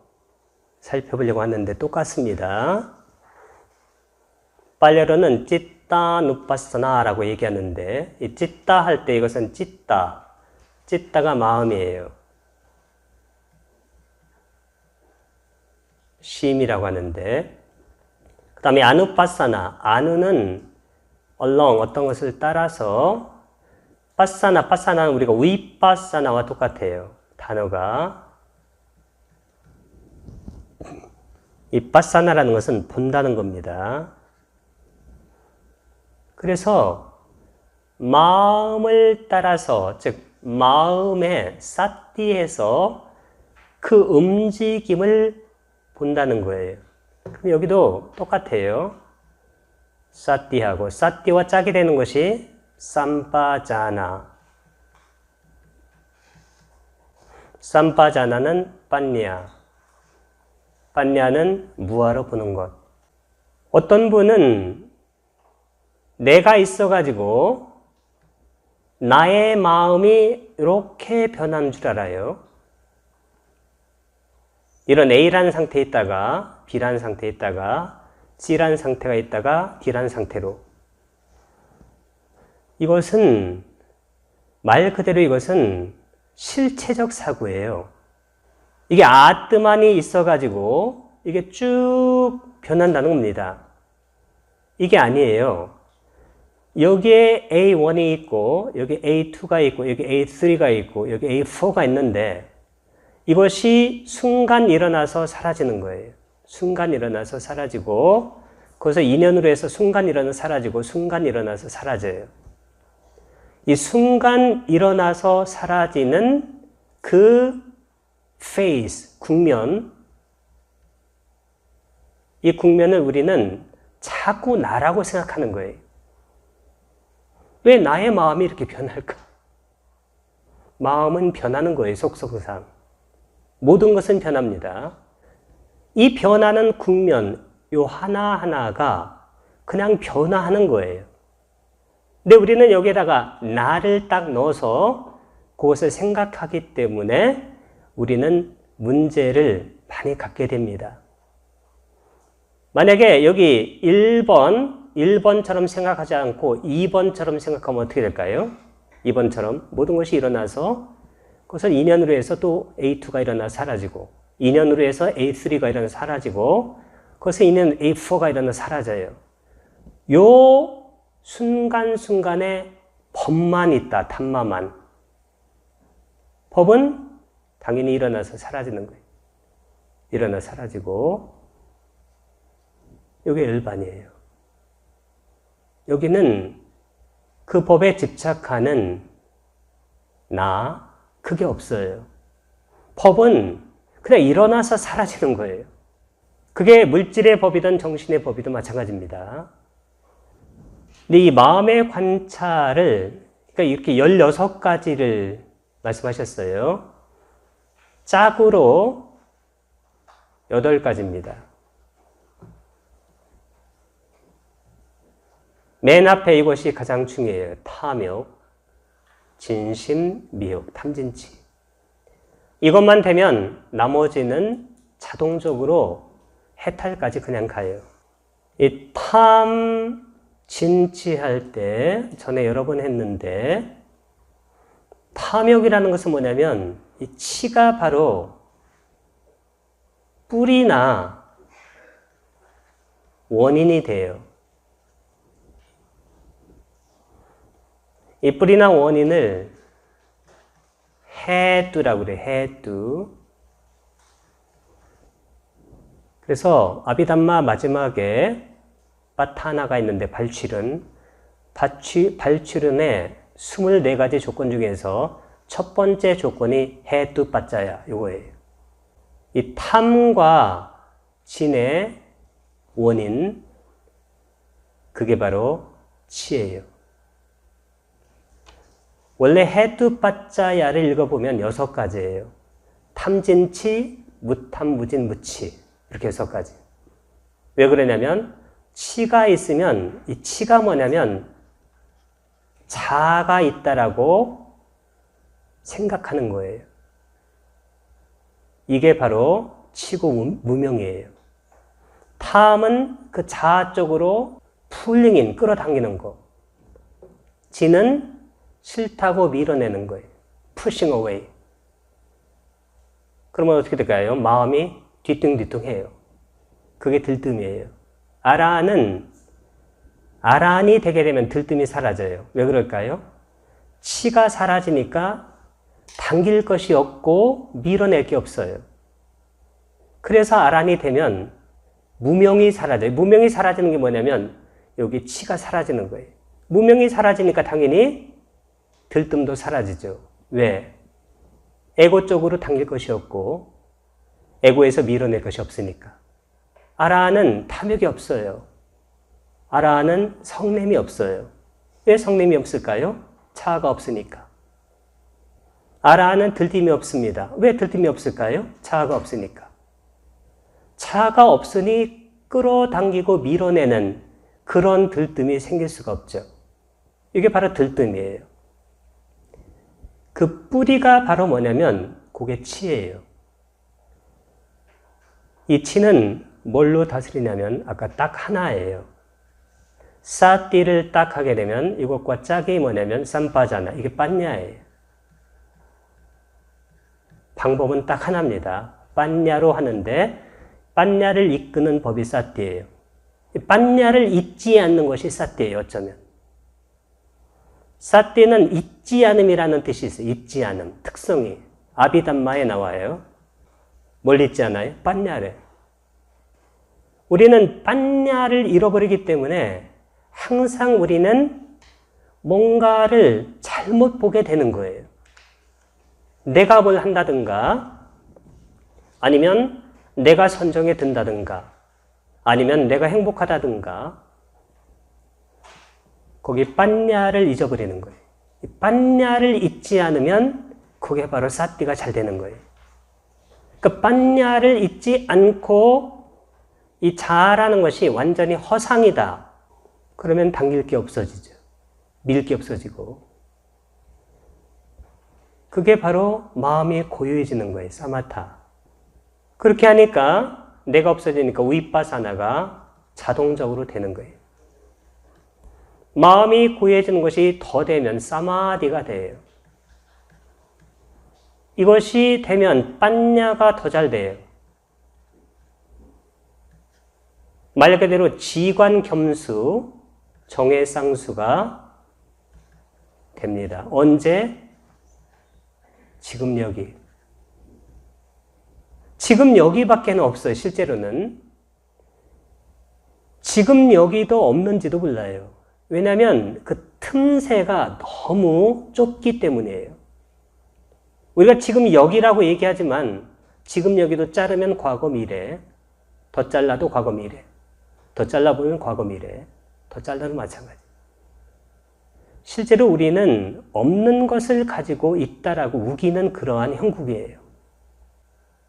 살펴보려고 하는데 똑같습니다. 빨래로는 찌따 누빠사나라고 얘기하는데 이 찌따 할 때 이것은 찌따가 마음이에요. 심이라고 하는데 그 다음에 아누빠사나, 아누는 along 어떤 것을 따라서 빠사나는 우리가 위빠사나와 똑같아요. 단어가 이 빠사나라는 것은 본다는 겁니다. 그래서 마음을 따라서 즉 마음의 사띠에서 그 움직임을 본다는 거예요. 그럼 여기도 똑같아요. 사띠하고 사띠와 짝이 되는 것이 삼빠자나. 삼빠자나는 빠냐. 빠냐는 무아로 보는 것. 어떤 분은 내가 있어가지고 나의 마음이 이렇게 변하는 줄 알아요. 이런 A라는 상태에 있다가 B라는 상태에 있다가 C라는 상태가 있다가 D라는 상태로. 이것은 말 그대로 이것은 실체적 사고예요. 이게 아뜨만이 있어가지고 이게 쭉 변한다는 겁니다. 이게 아니에요. 여기에 A1이 있고 여기 A2가 있고 여기 A3가 있고 여기 A4가 있는데 이것이 순간 일어나서 사라지는 거예요. 순간 일어나서 사라지고 거기서 인연으로 해서 순간 일어나서 사라지고 순간 일어나서 사라져요. 이 순간 일어나서 사라지는 그 페이스, 국면, 이 국면을 우리는 자꾸 나라고 생각하는 거예요. 왜 나의 마음이 이렇게 변할까? 마음은 변하는 거예요, 속성상. 모든 것은 변합니다. 이 변하는 국면, 요 하나하나가 그냥 변화하는 거예요. 근데 우리는 여기에다가 나를 딱 넣어서 그것을 생각하기 때문에 우리는 문제를 많이 갖게 됩니다. 만약에 여기 1번처럼 생각하지 않고 2번처럼 생각하면 어떻게 될까요? 2번처럼 모든 것이 일어나서 그것을 2년으로 해서 또 A2가 일어나서 사라지고 2년으로 해서 A3가 일어나서 사라지고 그것을 2년 A4가 일어나서 사라져요. 요 순간순간에 법만 있다. 탐마만. 법은 당연히 일어나서 사라지는 거예요. 일어나서 사라지고 이게 일반이에요. 여기는 그 법에 집착하는 나, 그게 없어요. 법은 그냥 일어나서 사라지는 거예요. 그게 물질의 법이든 정신의 법이든 마찬가지입니다. 근데 이 마음의 관찰을, 그러니까 이렇게 16가지를 말씀하셨어요. 짝으로 8가지입니다. 맨 앞에 이것이 가장 중요해요. 탐욕, 진심, 미혹, 탐진치. 이것만 되면 나머지는 자동적으로 해탈까지 그냥 가요. 이 탐, 진치할 때 전에 여러 번 했는데 탐욕이라는 것은 뭐냐면 이 치가 바로 뿌리나 원인이 돼요. 이 뿌리나 원인을 해두라고 그래요. 해두. 그래서 아비담마 마지막에 빠타나가 있는데 발취른. 발취른의 24가지 조건 중에서 첫 번째 조건이 해두 빠자야. 요거예요. 이 탐과 진의 원인, 그게 바로 치예요. 원래 해두 빠자야를 읽어보면 6가지예요. 탐진치, 무탐, 무진, 무치. 이렇게 6가지. 왜 그러냐면 치가 있으면 이 치가 뭐냐면 자가 있다라고 생각하는 거예요. 이게 바로 치고 무명이에요. 탐은 그 자아 쪽으로 풀링인, 끌어당기는 거. 진은 싫다고 밀어내는 거예요. pushing away. 그러면 어떻게 될까요? 마음이 뒤뚱뒤뚱해요. 그게 들뜸이에요. 아란이 되게 되면 들뜸이 사라져요. 왜 그럴까요? 치가 사라지니까 당길 것이 없고 밀어낼 게 없어요. 그래서 아란이 되면 무명이 사라져요. 무명이 사라지는 게 뭐냐면 여기 치가 사라지는 거예요. 무명이 사라지니까 당연히 들뜸도 사라지죠. 왜? 에고 쪽으로 당길 것이 없고 에고에서 밀어낼 것이 없으니까. 아라는 탐욕이 없어요. 아라는 성냄이 없어요. 왜 성냄이 없을까요? 차가 없으니까. 아라는 들뜸이 없습니다. 왜 들뜸이 없을까요? 차가 없으니까. 차가 없으니 끌어당기고 밀어내는 그런 들뜸이 생길 수가 없죠. 이게 바로 들뜸이에요. 그 뿌리가 바로 뭐냐면 그게 치예요. 이 치는 뭘로 다스리냐면 아까 딱 하나예요. 사띠를 딱 하게 되면 이것과 짝이 뭐냐면 쌈빠잖아. 이게 빤냐예요. 방법은 딱 하나입니다. 빤냐로 하는데 빤냐를 이끄는 법이 사띠예요. 빤냐를 잊지 않는 것이 사띠예요. 어쩌면. 사띠는 잊지 않음이라는 뜻이 있어요. 잊지 않음. 특성이. 아비담마에 나와요. 뭘 잊지 않아요? 빤냐를. 우리는 빤냐를 잃어버리기 때문에 항상 우리는 뭔가를 잘못 보게 되는 거예요. 내가 뭘 한다든가 아니면 내가 선정에 든다든가 아니면 내가 행복하다든가 거기 빠냐를 잊어버리는 거예요. 이 빠냐를 잊지 않으면 그게 바로 사띠가 잘 되는 거예요. 그 빠냐를 잊지 않고 이 자라는 것이 완전히 허상이다. 그러면 당길 게 없어지죠. 밀 게 없어지고. 그게 바로 마음이 고요해지는 거예요. 사마타. 그렇게 하니까 내가 없어지니까 위빠사나가 자동적으로 되는 거예요. 마음이 고요해지는 것이 더 되면 사마디가 돼요. 이것이 되면 빠냐가 더 잘 돼요. 말 그대로 지관겸수, 정해쌍수가 됩니다. 언제? 지금 여기. 지금 여기밖에 없어요. 실제로는. 지금 여기도 없는지도 몰라요. 왜냐하면 그 틈새가 너무 좁기 때문이에요. 우리가 지금 여기라고 얘기하지만 지금 여기도 자르면 과거 미래, 더 잘라도 과거 미래, 더 잘라보면 과거 미래, 더 잘라도 마찬가지. 실제로 우리는 없는 것을 가지고 있다라고 우기는 그러한 형국이에요.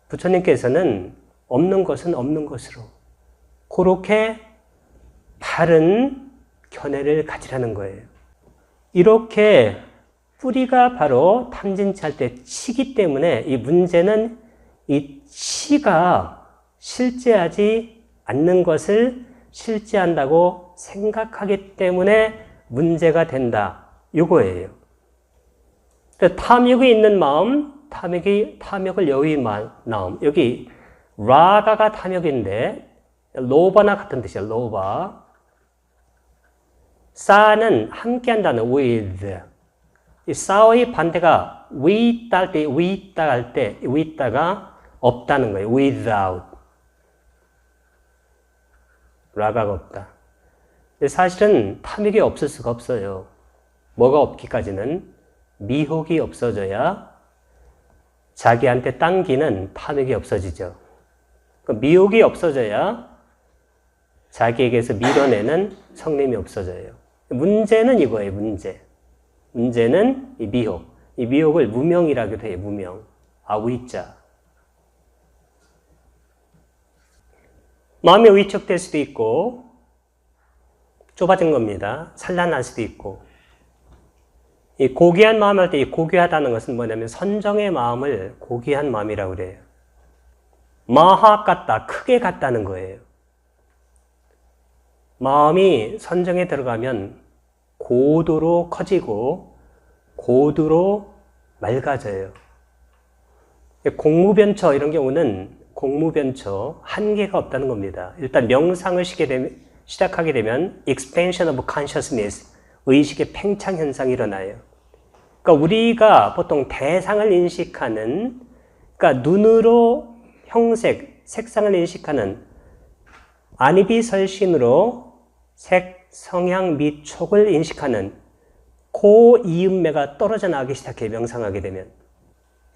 부처님께서는 없는 것은 없는 것으로 그렇게 바른 견해를 가지라는 거예요. 이렇게 뿌리가 바로 탐진치할 때 치기 때문에 이 문제는 이 치가 실제하지 않는 것을 실제한다고 생각하기 때문에 문제가 된다. 이거예요. 탐욕이 있는 마음, 탐욕을 여의 마음. 여기 라가가 탐욕인데 로바나 같은 뜻이에요. 로바. 사는 함께한다는 with. 이 사의 반대가 with 할 때, with 할 때, with가 없다는 거예요. without. 라가가 없다. 근데 사실은 탐욕이 없을 수가 없어요. 뭐가 없기까지는 미혹이 없어져야 자기한테 당기는 탐욕이 없어지죠. 미혹이 없어져야 자기에게서 밀어내는 성냄이 없어져요. 문제는 이거예요. 문제는 이 미혹. 이 미혹을 무명이라고도 해요. 무명. 아위자. 마음이 위축될 수도 있고 좁아진 겁니다. 산란할 수도 있고. 이 고귀한 마음 할 때 이 고귀하다는 것은 뭐냐면 선정의 마음을 고귀한 마음이라고 그래요. 마하 같다, 크게 같다는 거예요. 마음이 선정에 들어가면 고도로 커지고 고도로 맑아져요. 공무변처 이런 경우는 공무변처 한계가 없다는 겁니다. 일단 명상을 시작하게 되면 expansion of consciousness, 의식의 팽창 현상이 일어나요. 그러니까 우리가 보통 대상을 인식하는, 그러니까 눈으로 형색, 색상을 인식하는 아니비설신으로 색, 성향, 미, 촉을 인식하는 그 이음매가 떨어져 나가기 시작해요. 명상하게 되면.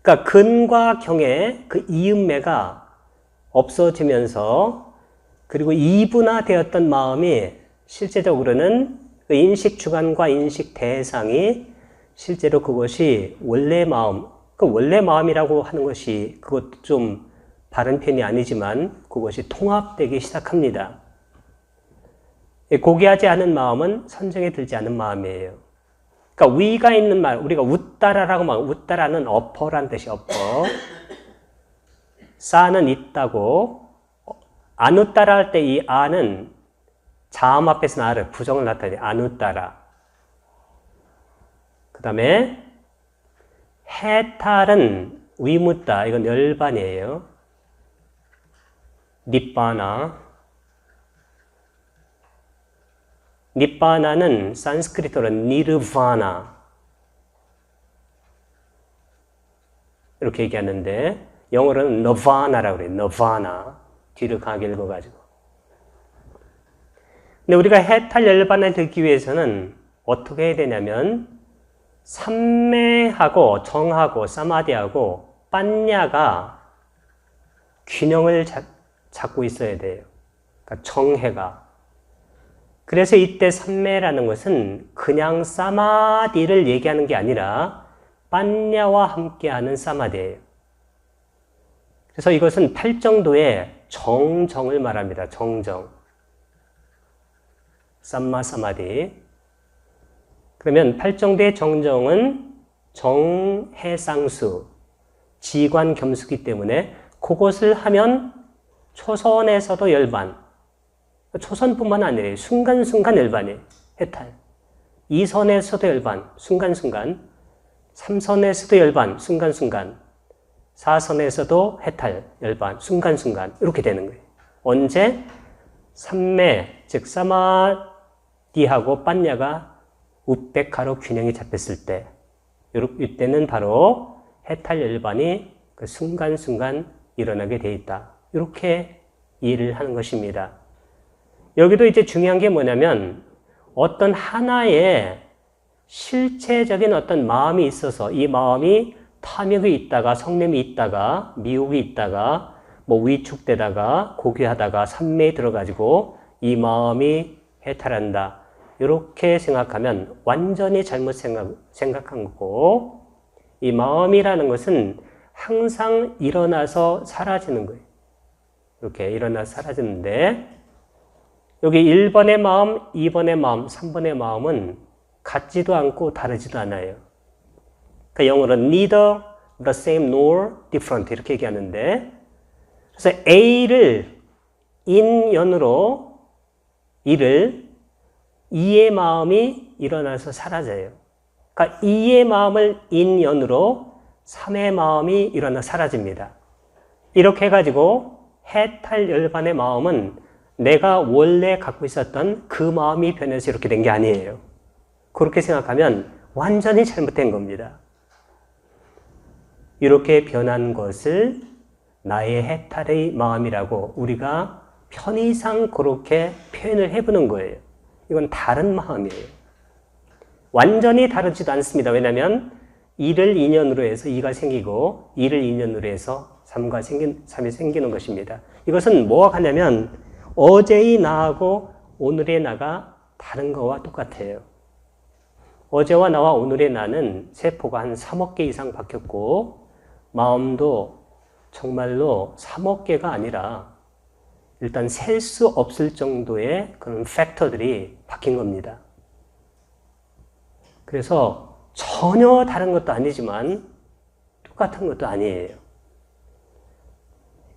그러니까 근과 경의 그 이음매가 없어지면서 그리고 이분화되었던 마음이 실제적으로는 그 인식 주관과 인식 대상이 실제로 그것이 원래 마음, 그 원래 마음이라고 하는 것이 그것도 좀 바른 편이 아니지만 그것이 통합되기 시작합니다. 고귀하지 않은 마음은 선정에 들지 않은 마음이에요. 그러니까 위가 있는 말, 우리가 웃다라라고 말, 웃다라는 어퍼란 뜻이 어퍼. 싸는 있다고, 안 웃다라 할 때 이 아는 자음 앞에서 나를 부정을 나타내요. 안 웃다라. 그 다음에 해탈은 위묻다. 이건 열반이에요. 니빠나. 니빠나는 산스크리트로 니르바나. 이렇게 얘기하는데 영어로는 너바나라고 그래요. 너바나. 뒤를 강하게 읽어가지고. 근데 우리가 해탈 열반을 듣기 위해서는 어떻게 해야 되냐면 삼매하고 정하고 사마디하고 빠냐가 균형을 잡고 있어야 돼요. 그러니까 정해가. 그래서 이때 삼매라는 것은 그냥 사마디를 얘기하는 게 아니라 빠냐와 함께하는 사마디예요. 그래서 이것은 팔정도의 정정을 말합니다. 정정. 삼마 사마디. 그러면 팔정도의 정정은 정해상수, 지관 겸수기 때문에 그것을 하면 초선에서도 열반, 초선뿐만 아니라 순간순간 열반이에요. 해탈. 2선에서도 열반, 순간순간. 3선에서도 열반, 순간순간. 4선에서도 해탈, 열반, 순간순간. 이렇게 되는 거예요. 언제? 삼매, 즉 사마디하고 빠냐가 우백하로 균형이 잡혔을 때, 이때는 바로 해탈 열반이 그 순간순간 일어나게 돼 있다. 이렇게 이해를 하는 것입니다. 여기도 이제 중요한 게 뭐냐면 어떤 하나의 실체적인 어떤 마음이 있어서 이 마음이 탐욕이 있다가 성냄이 있다가 미혹이 있다가 뭐 위축되다가 고귀하다가 삼매에 들어가지고 이 마음이 해탈한다. 이렇게 생각하면 완전히 잘못 생각한 거고, 이 마음이라는 것은 항상 일어나서 사라지는 거예요. 이렇게 일어나서 사라지는데 여기 1번의 마음, 2번의 마음, 3번의 마음은 같지도 않고 다르지도 않아요. 그러니까 영어로는 neither the same nor different 이렇게 얘기하는데, 그래서 A를 인연으로 이를 2의 마음이 일어나서 사라져요. 그러니까 2의 마음을 인연으로 3의 마음이 일어나 사라집니다. 이렇게 해가지고 해탈 열반의 마음은 내가 원래 갖고 있었던 그 마음이 변해서 이렇게 된 게 아니에요. 그렇게 생각하면 완전히 잘못된 겁니다. 이렇게 변한 것을 나의 해탈의 마음이라고 우리가 편의상 그렇게 표현을 해보는 거예요. 이건 다른 마음이에요. 완전히 다르지도 않습니다. 왜냐하면 2를 인연으로 해서 2가 생기고 2를 인연으로 해서 3이 생기는 것입니다. 이것은 뭐가 같냐면 어제의 나하고 오늘의 나가 다른 거와 똑같아요. 어제와 나와 오늘의 나는 세포가 한 3억 개 이상 바뀌었고 마음도 정말로 3억 개가 아니라 일단 셀 수 없을 정도의 그런 팩터들이 바뀐 겁니다. 그래서 전혀 다른 것도 아니지만 똑같은 것도 아니에요.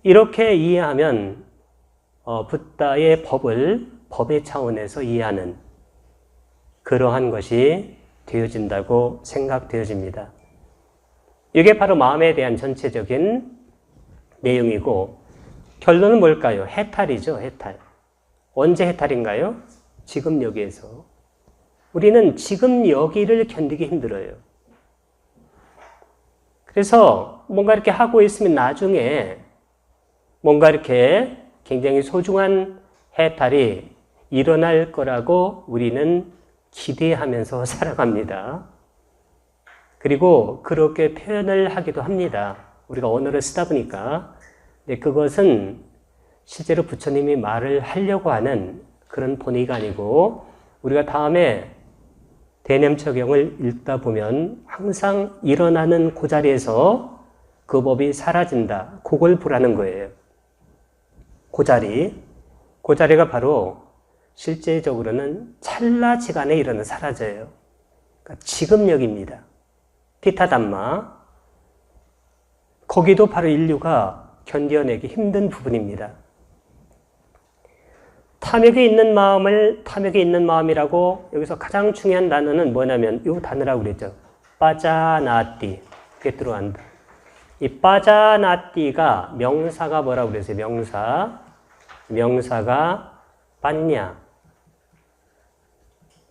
이렇게 이해하면 붓다의 법을 법의 차원에서 이해하는 그러한 것이 되어진다고 생각되어집니다. 이게 바로 마음에 대한 전체적인 내용이고, 결론은 뭘까요? 해탈이죠, 해탈. 언제 해탈인가요? 지금 여기에서. 우리는 지금 여기를 견디기 힘들어요. 그래서 뭔가 이렇게 하고 있으면 나중에 뭔가 이렇게 굉장히 소중한 해탈이 일어날 거라고 우리는 기대하면서 살아갑니다. 그리고 그렇게 표현을 하기도 합니다. 우리가 언어를 쓰다 보니까. 근데 그것은 실제로 부처님이 말을 하려고 하는 그런 본의가 아니고, 우리가 다음에 대념처경을 읽다 보면 항상 일어나는 그 자리에서 그 법이 사라진다. 그걸 보라는 거예요. 그 자리가 바로 실제적으로는 찰나지간에 일어나 사라져요. 그러니까 지금 여기입니다. 티타담마. 거기도 바로 인류가 견뎌내기 힘든 부분입니다. 탐욕이 있는 마음이라고 여기서 가장 중요한 단어는 뭐냐면 이 단어라고 그랬죠. 빠자나띠. 그게 들어간다. 이 빠자나띠가 명사가 뭐라고 그랬어요? 명사가 빠냐.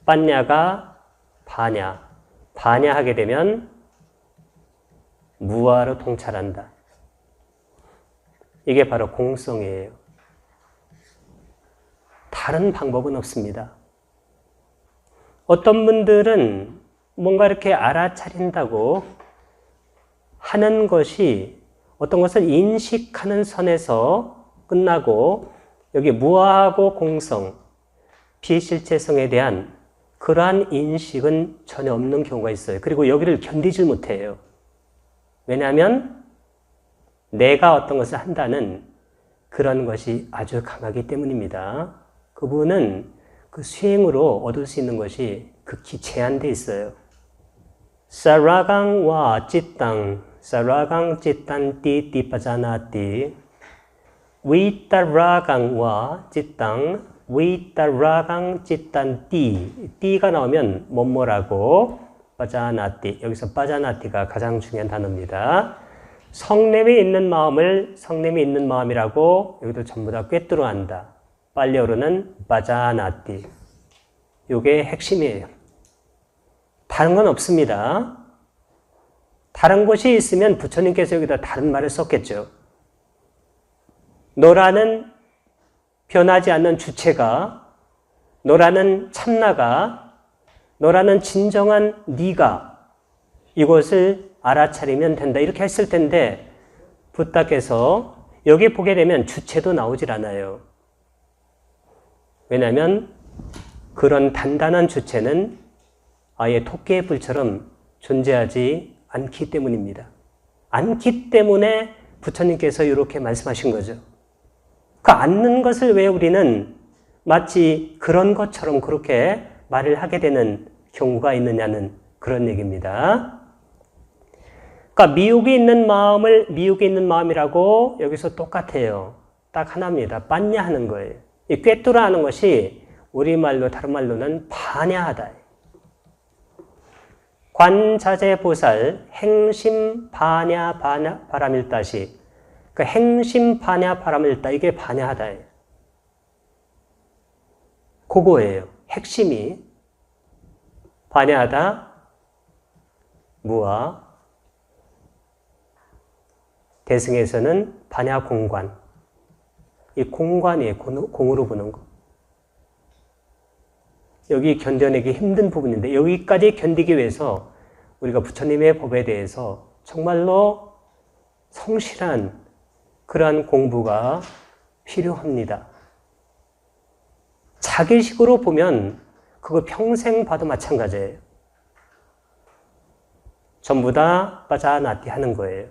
빠냐가 바냐. 바냐 하게 되면 무아로 통찰한다. 이게 바로 공성이에요. 다른 방법은 없습니다. 어떤 분들은 뭔가 이렇게 알아차린다고 하는 것이 어떤 것을 인식하는 선에서 끝나고 여기 무아하고 공성, 비실체성에 대한 그러한 인식은 전혀 없는 경우가 있어요. 그리고 여기를 견디질 못해요. 왜냐하면 내가 어떤 것을 한다는 그런 것이 아주 강하기 때문입니다. 그분은 그 수행으로 얻을 수 있는 것이 극히 제한되어 있어요. 사라강와 찌땅, 사라강 찌땅 띠 빠자나띠, 위따라강와 찌땅, 위따라강 찌땅 띠가 나오면 뭐뭐라고 빠자나띠, 여기서 빠자나띠가 가장 중요한 단어입니다. 성냄이 있는 마음을 성냄이 있는 마음이라고 여기도 전부 다 꿰뚫어 한다. 빨리어로는 빠자나띠. 이게 핵심이에요. 다른 건 없습니다. 다른 것이 있으면 부처님께서 여기다 다른 말을 썼겠죠. 너라는 변하지 않는 주체가, 너라는 참나가, 너라는 진정한 네가 이것을 알아차리면 된다. 이렇게 했을 텐데 부탁해서 여기 보게 되면 주체도 나오질 않아요. 왜냐하면 그런 단단한 주체는 아예 토끼의 불처럼 존재하지 않기 때문입니다. 않기 때문에 부처님께서 이렇게 말씀하신 거죠. 그 않는 것을 왜 우리는 마치 그런 것처럼 그렇게 말을 하게 되는 경우가 있느냐는 그런 얘기입니다. 그러니까 미혹이 있는 마음을 미혹이 있는 마음이라고 여기서 똑같아요. 딱 하나입니다. 빠냐하는 거예요. 이 꿰뚫어 하는 것이 우리말로 다른 말로는 반야하다. 관자재보살 행심 반야 바람일다시, 그 행심 반야 바람일다, 이게 반야하다. 그거예요. 핵심이 반야하다, 무아, 대승에서는 반야공관. 이 공관이에요. 공으로 보는 거. 여기 견뎌내기 힘든 부분인데 여기까지 견디기 위해서 우리가 부처님의 법에 대해서 정말로 성실한 그러한 공부가 필요합니다. 자기식으로 보면 그거 평생 봐도 마찬가지예요. 전부 다 빠자나띠 하는 거예요.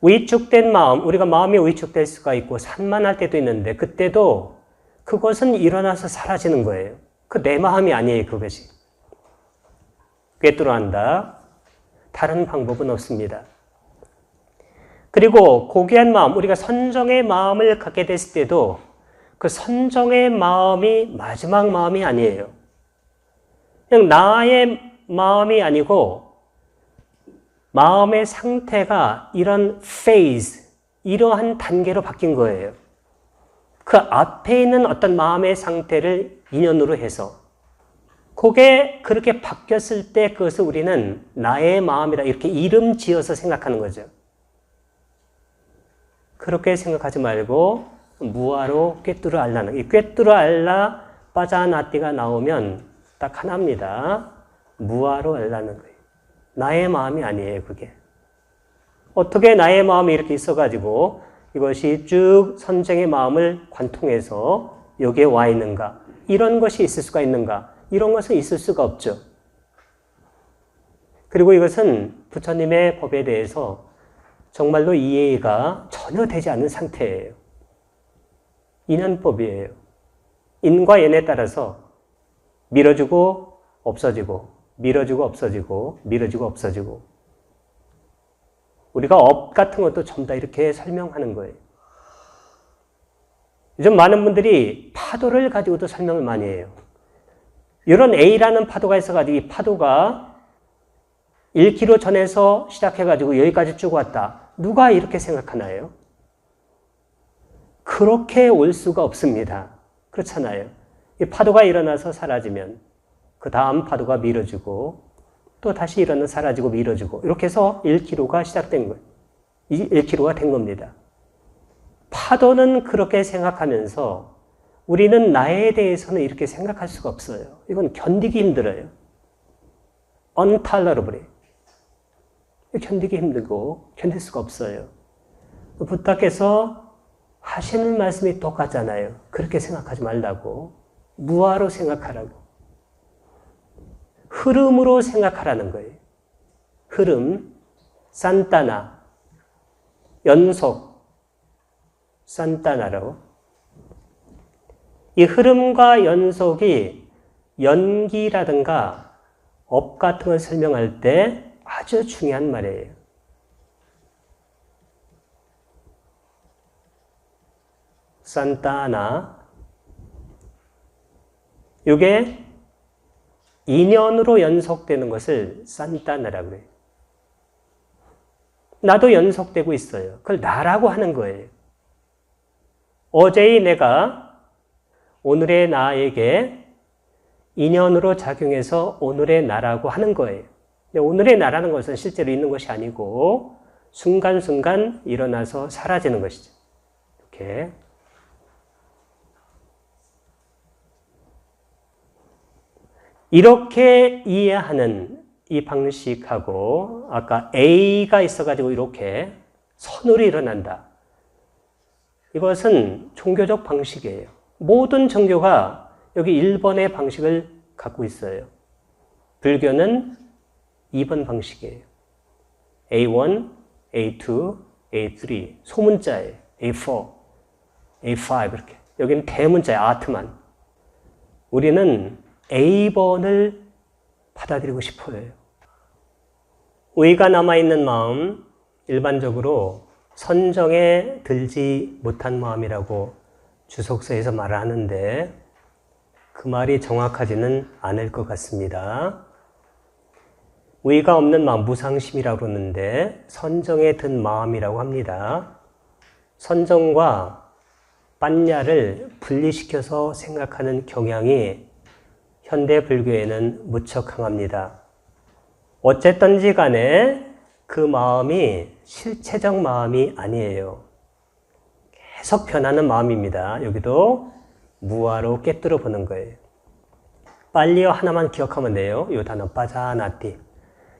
위축된 마음, 우리가 마음이 위축될 수가 있고 산만할 때도 있는데 그때도 그것은 일어나서 사라지는 거예요. 그 내 마음이 아니에요, 그것이. 꿰뚫어 한다. 다른 방법은 없습니다. 그리고 고귀한 마음, 우리가 선정의 마음을 갖게 됐을 때도 그 선정의 마음이 마지막 마음이 아니에요. 그냥 나의 마음이 아니고 마음의 상태가 이런 phase, 이러한 단계로 바뀐 거예요. 그 앞에 있는 어떤 마음의 상태를 인연으로 해서 그게 그렇게 바뀌었을 때 그것을 우리는 나의 마음이다 이렇게 이름 지어서 생각하는 거죠. 그렇게 생각하지 말고 무아로 꿰뚫어 알라는, 이 꿰뚫어 알라 빠자나띠가 나오면 딱 하나입니다. 무아로 알라는 거예요. 나의 마음이 아니에요, 그게. 어떻게 나의 마음이 이렇게 있어가지고 이것이 쭉 선정의 마음을 관통해서 여기에 와 있는가? 이런 것이 있을 수가 있는가? 이런 것은 있을 수가 없죠. 그리고 이것은 부처님의 법에 대해서 정말로 이해가 전혀 되지 않는 상태예요. 인연법이에요. 인과 연에 따라서 밀어주고 없어지고, 밀어주고 없어지고, 밀어주고 없어지고. 우리가 업 같은 것도 전부 다 이렇게 설명하는 거예요. 요즘 많은 분들이 파도를 가지고도 설명을 많이 해요. 이런 A라는 파도가 있어가지고 이 파도가 1km 전에서 시작해가지고 여기까지 쭉 왔다. 누가 이렇게 생각하나요? 그렇게 올 수가 없습니다. 그렇잖아요. 이 파도가 일어나서 사라지면 그 다음 파도가 밀어주고 또 다시 일어나 사라지고 밀어주고 이렇게 해서 1km가 시작된 거예요. 1km가 된 겁니다. 파도는 그렇게 생각하면서 우리는 나에 대해서는 이렇게 생각할 수가 없어요. 이건 견디기 힘들어요. untolerable. 견디기 힘들고 견딜 수가 없어요. 부탁해서 하시는 말씀이 똑같잖아요. 그렇게 생각하지 말라고. 무화로 생각하라고. 흐름으로 생각하라는 거예요. 흐름, 산타나, 연속, 산타나라고. 이 흐름과 연속이 연기라든가 업 같은 걸 설명할 때 아주 중요한 말이에요. 산타나. 이게 인연으로 연속되는 것을 산타나라고 그래요. 나도 연속되고 있어요. 그걸 나라고 하는 거예요. 어제의 내가 오늘의 나에게 인연으로 작용해서 오늘의 나라고 하는 거예요. 근데 오늘의 나라는 것은 실제로 있는 것이 아니고 순간순간 일어나서 사라지는 것이죠. 이렇게. 이렇게 이해하는 이 방식하고 아까 A가 있어가지고 이렇게 선으로 일어난다. 이것은 종교적 방식이에요. 모든 종교가 여기 1번의 방식을 갖고 있어요. 불교는 2번 방식이에요. A1, A2, A3 소문자예요. A4, A5 이렇게. 여기는 대문자예요. 아트만. 우리는 A번을 받아들이고 싶어요. 의가 남아있는 마음, 일반적으로 선정에 들지 못한 마음이라고 주석서에서 말을 하는데 그 말이 정확하지는 않을 것 같습니다. 의가 없는 마음, 무상심이라고 그러는데 선정에 든 마음이라고 합니다. 선정과 빠냐를 분리시켜서 생각하는 경향이 현대 불교에는 무척 강합니다. 어쨌든지 간에 그 마음이 실체적 마음이 아니에요. 계속 변하는 마음입니다. 여기도 무아로 깨뜨려 보는 거예요. 빨리어 하나만 기억하면 돼요. 이 단어 빠자나띠.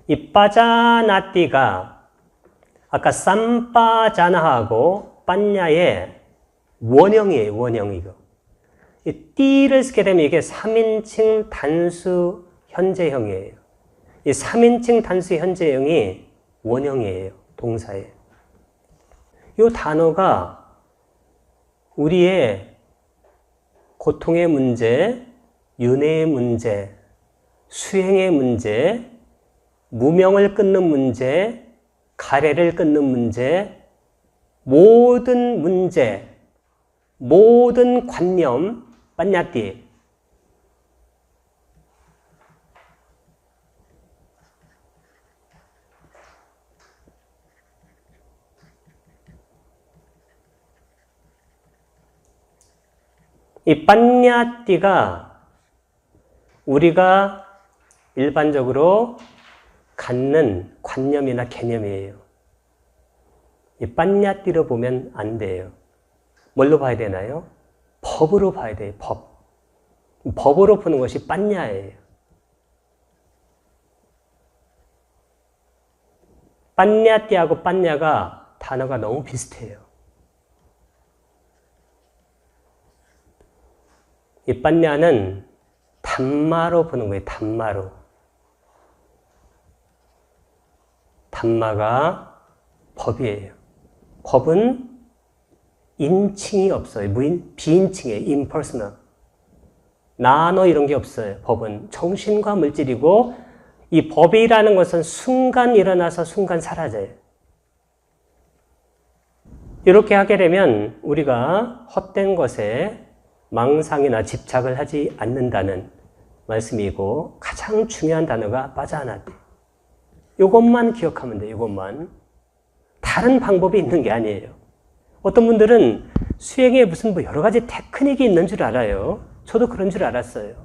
이 빠자나띠가 아까 쌈빠자나하고 빠냐의 원형이에요. 원형 이거. 이 띠를 쓰게 되면 이게 3인칭 단수 현재형이에요. 이 3인칭 단수 현재형이 원형이에요. 동사에. 이 단어가 우리의 고통의 문제, 윤회의 문제, 수행의 문제, 무명을 끊는 문제, 가래를 끊는 문제, 모든 문제, 모든 관념, 빠냐띠. 이 빠냐띠가 우리가 일반적으로 갖는 관념이나 개념이에요. 이 빠냐띠로 보면 안 돼요. 뭘로 봐야 되나요? 법으로 봐야 돼요. 법. 법으로 보는 것이 빠냐예요. 빠냐띠하고 빠냐가 단어가 너무 비슷해요. 이 빠냐는 담마로 보는 거예요. 담마로. 담마가 법이에요. 법은 인칭이 없어요. 비인칭이에요. impersonal. 나, 너 이런 게 없어요. 법은 정신과 물질이고 이 법이라는 것은 순간 일어나서 순간 사라져요. 이렇게 하게 되면 우리가 헛된 것에 망상이나 집착을 하지 않는다는 말씀이고 가장 중요한 단어가 빠자나띠. 이것만 기억하면 돼요. 이것만. 다른 방법이 있는 게 아니에요. 어떤 분들은 수행에 무슨 뭐 여러 가지 테크닉이 있는 줄 알아요. 저도 그런 줄 알았어요.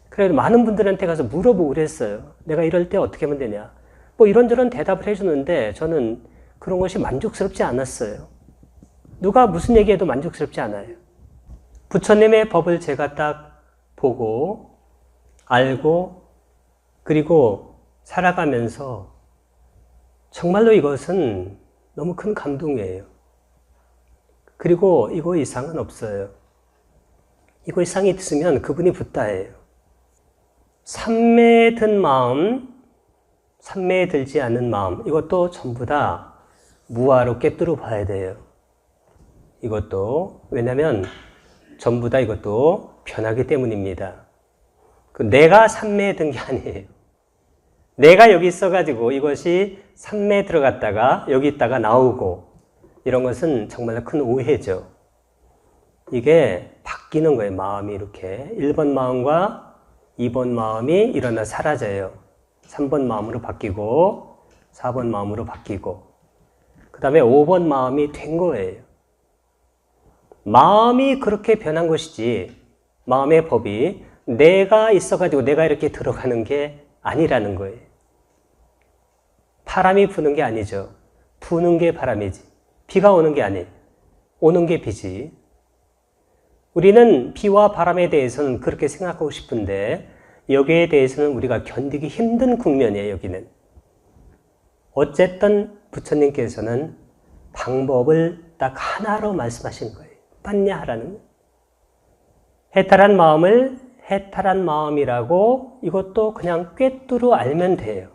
그래서 많은 분들한테 가서 물어보고 그랬어요. 내가 이럴 때 어떻게 하면 되냐. 뭐 이런저런 대답을 해주는데 저는 그런 것이 만족스럽지 않았어요. 누가 무슨 얘기해도 만족스럽지 않아요. 부처님의 법을 제가 딱 보고 알고 그리고 살아가면서 정말로 이것은 너무 큰 감동이에요. 그리고 이거 이상은 없어요. 이거 이상이 있으면 그분이 붓다예요. 삼매에 든 마음, 삼매에 들지 않는 마음, 이것도 전부 다 무아로 꿰뚫어 봐야 돼요. 이것도. 왜냐하면 전부 다 이것도 변하기 때문입니다. 내가 삼매에 든 게 아니에요. 내가 여기 있어가지고 이것이 삼매에 들어갔다가 여기 있다가 나오고, 이런 것은 정말 큰 오해죠. 이게 바뀌는 거예요. 마음이 이렇게 1번 마음과 2번 마음이 일어나 사라져요. 3번 마음으로 바뀌고 4번 마음으로 바뀌고, 그 다음에 5번 마음이 된 거예요. 마음이 그렇게 변한 것이지, 마음의 법이 내가 있어가지고 내가 이렇게 들어가는 게 아니라는 거예요. 바람이 부는 게 아니죠. 부는 게 바람이지. 비가 오는 게 아니에요. 오는 게 비지. 우리는 비와 바람에 대해서는 그렇게 생각하고 싶은데, 여기에 대해서는 우리가 견디기 힘든 국면이에요. 여기는. 어쨌든 부처님께서는 방법을 딱 하나로 말씀하신 거예요. 빠냐하라는 거예요. 해탈한 마음을 해탈한 마음이라고, 이것도 그냥 꿰뚫어 알면 돼요.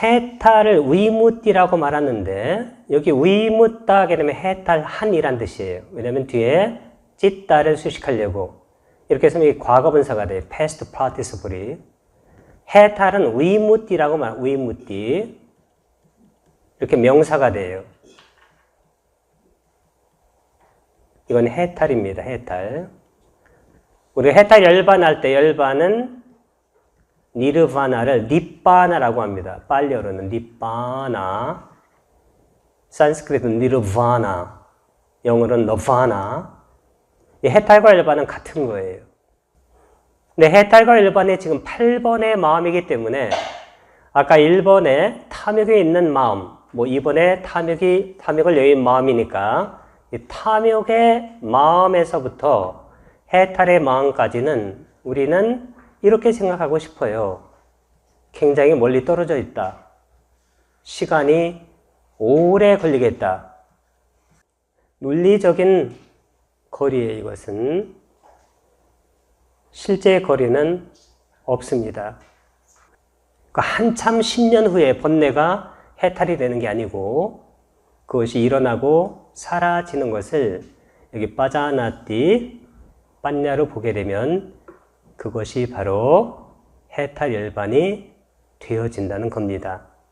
해탈을 위무띠라고 말하는데, 여기 위무따 하게 되면 해탈한이란 뜻이에요. 왜냐하면 뒤에 찌따를 수식하려고 이렇게 해서 이게 과거분사가 돼요. past participle이. 해탈은 위무띠라고 말해요. 위무띠. 이렇게 명사가 돼요. 이건 해탈입니다. 해탈. 우리가 해탈 열반할 때, 열반은 니르바나를 니빠나라고 합니다. 빨리어로는 니빠나. 산스크리트는 니르바나. 영어로는 너바나. 이 해탈과 열반은 같은 거예요. 근데 해탈과 열반이 지금 8번의 마음이기 때문에, 아까 1번에 탐욕에 있는 마음, 뭐 2번에 탐욕을 여긴 마음이니까, 이 탐욕의 마음에서부터 해탈의 마음까지는 우리는 이렇게 생각하고 싶어요. 굉장히 멀리 떨어져 있다. 시간이 오래 걸리겠다. 논리적인 거리에 이것은 실제 거리는 없습니다. 그러니까 한참 10년 후에 번뇌가 해탈이 되는 게 아니고, 그것이 일어나고 사라지는 것을 여기 빠자나띠, 빤냐로 보게 되면 그것이 바로 해탈 열반이 되어진다는 겁니다.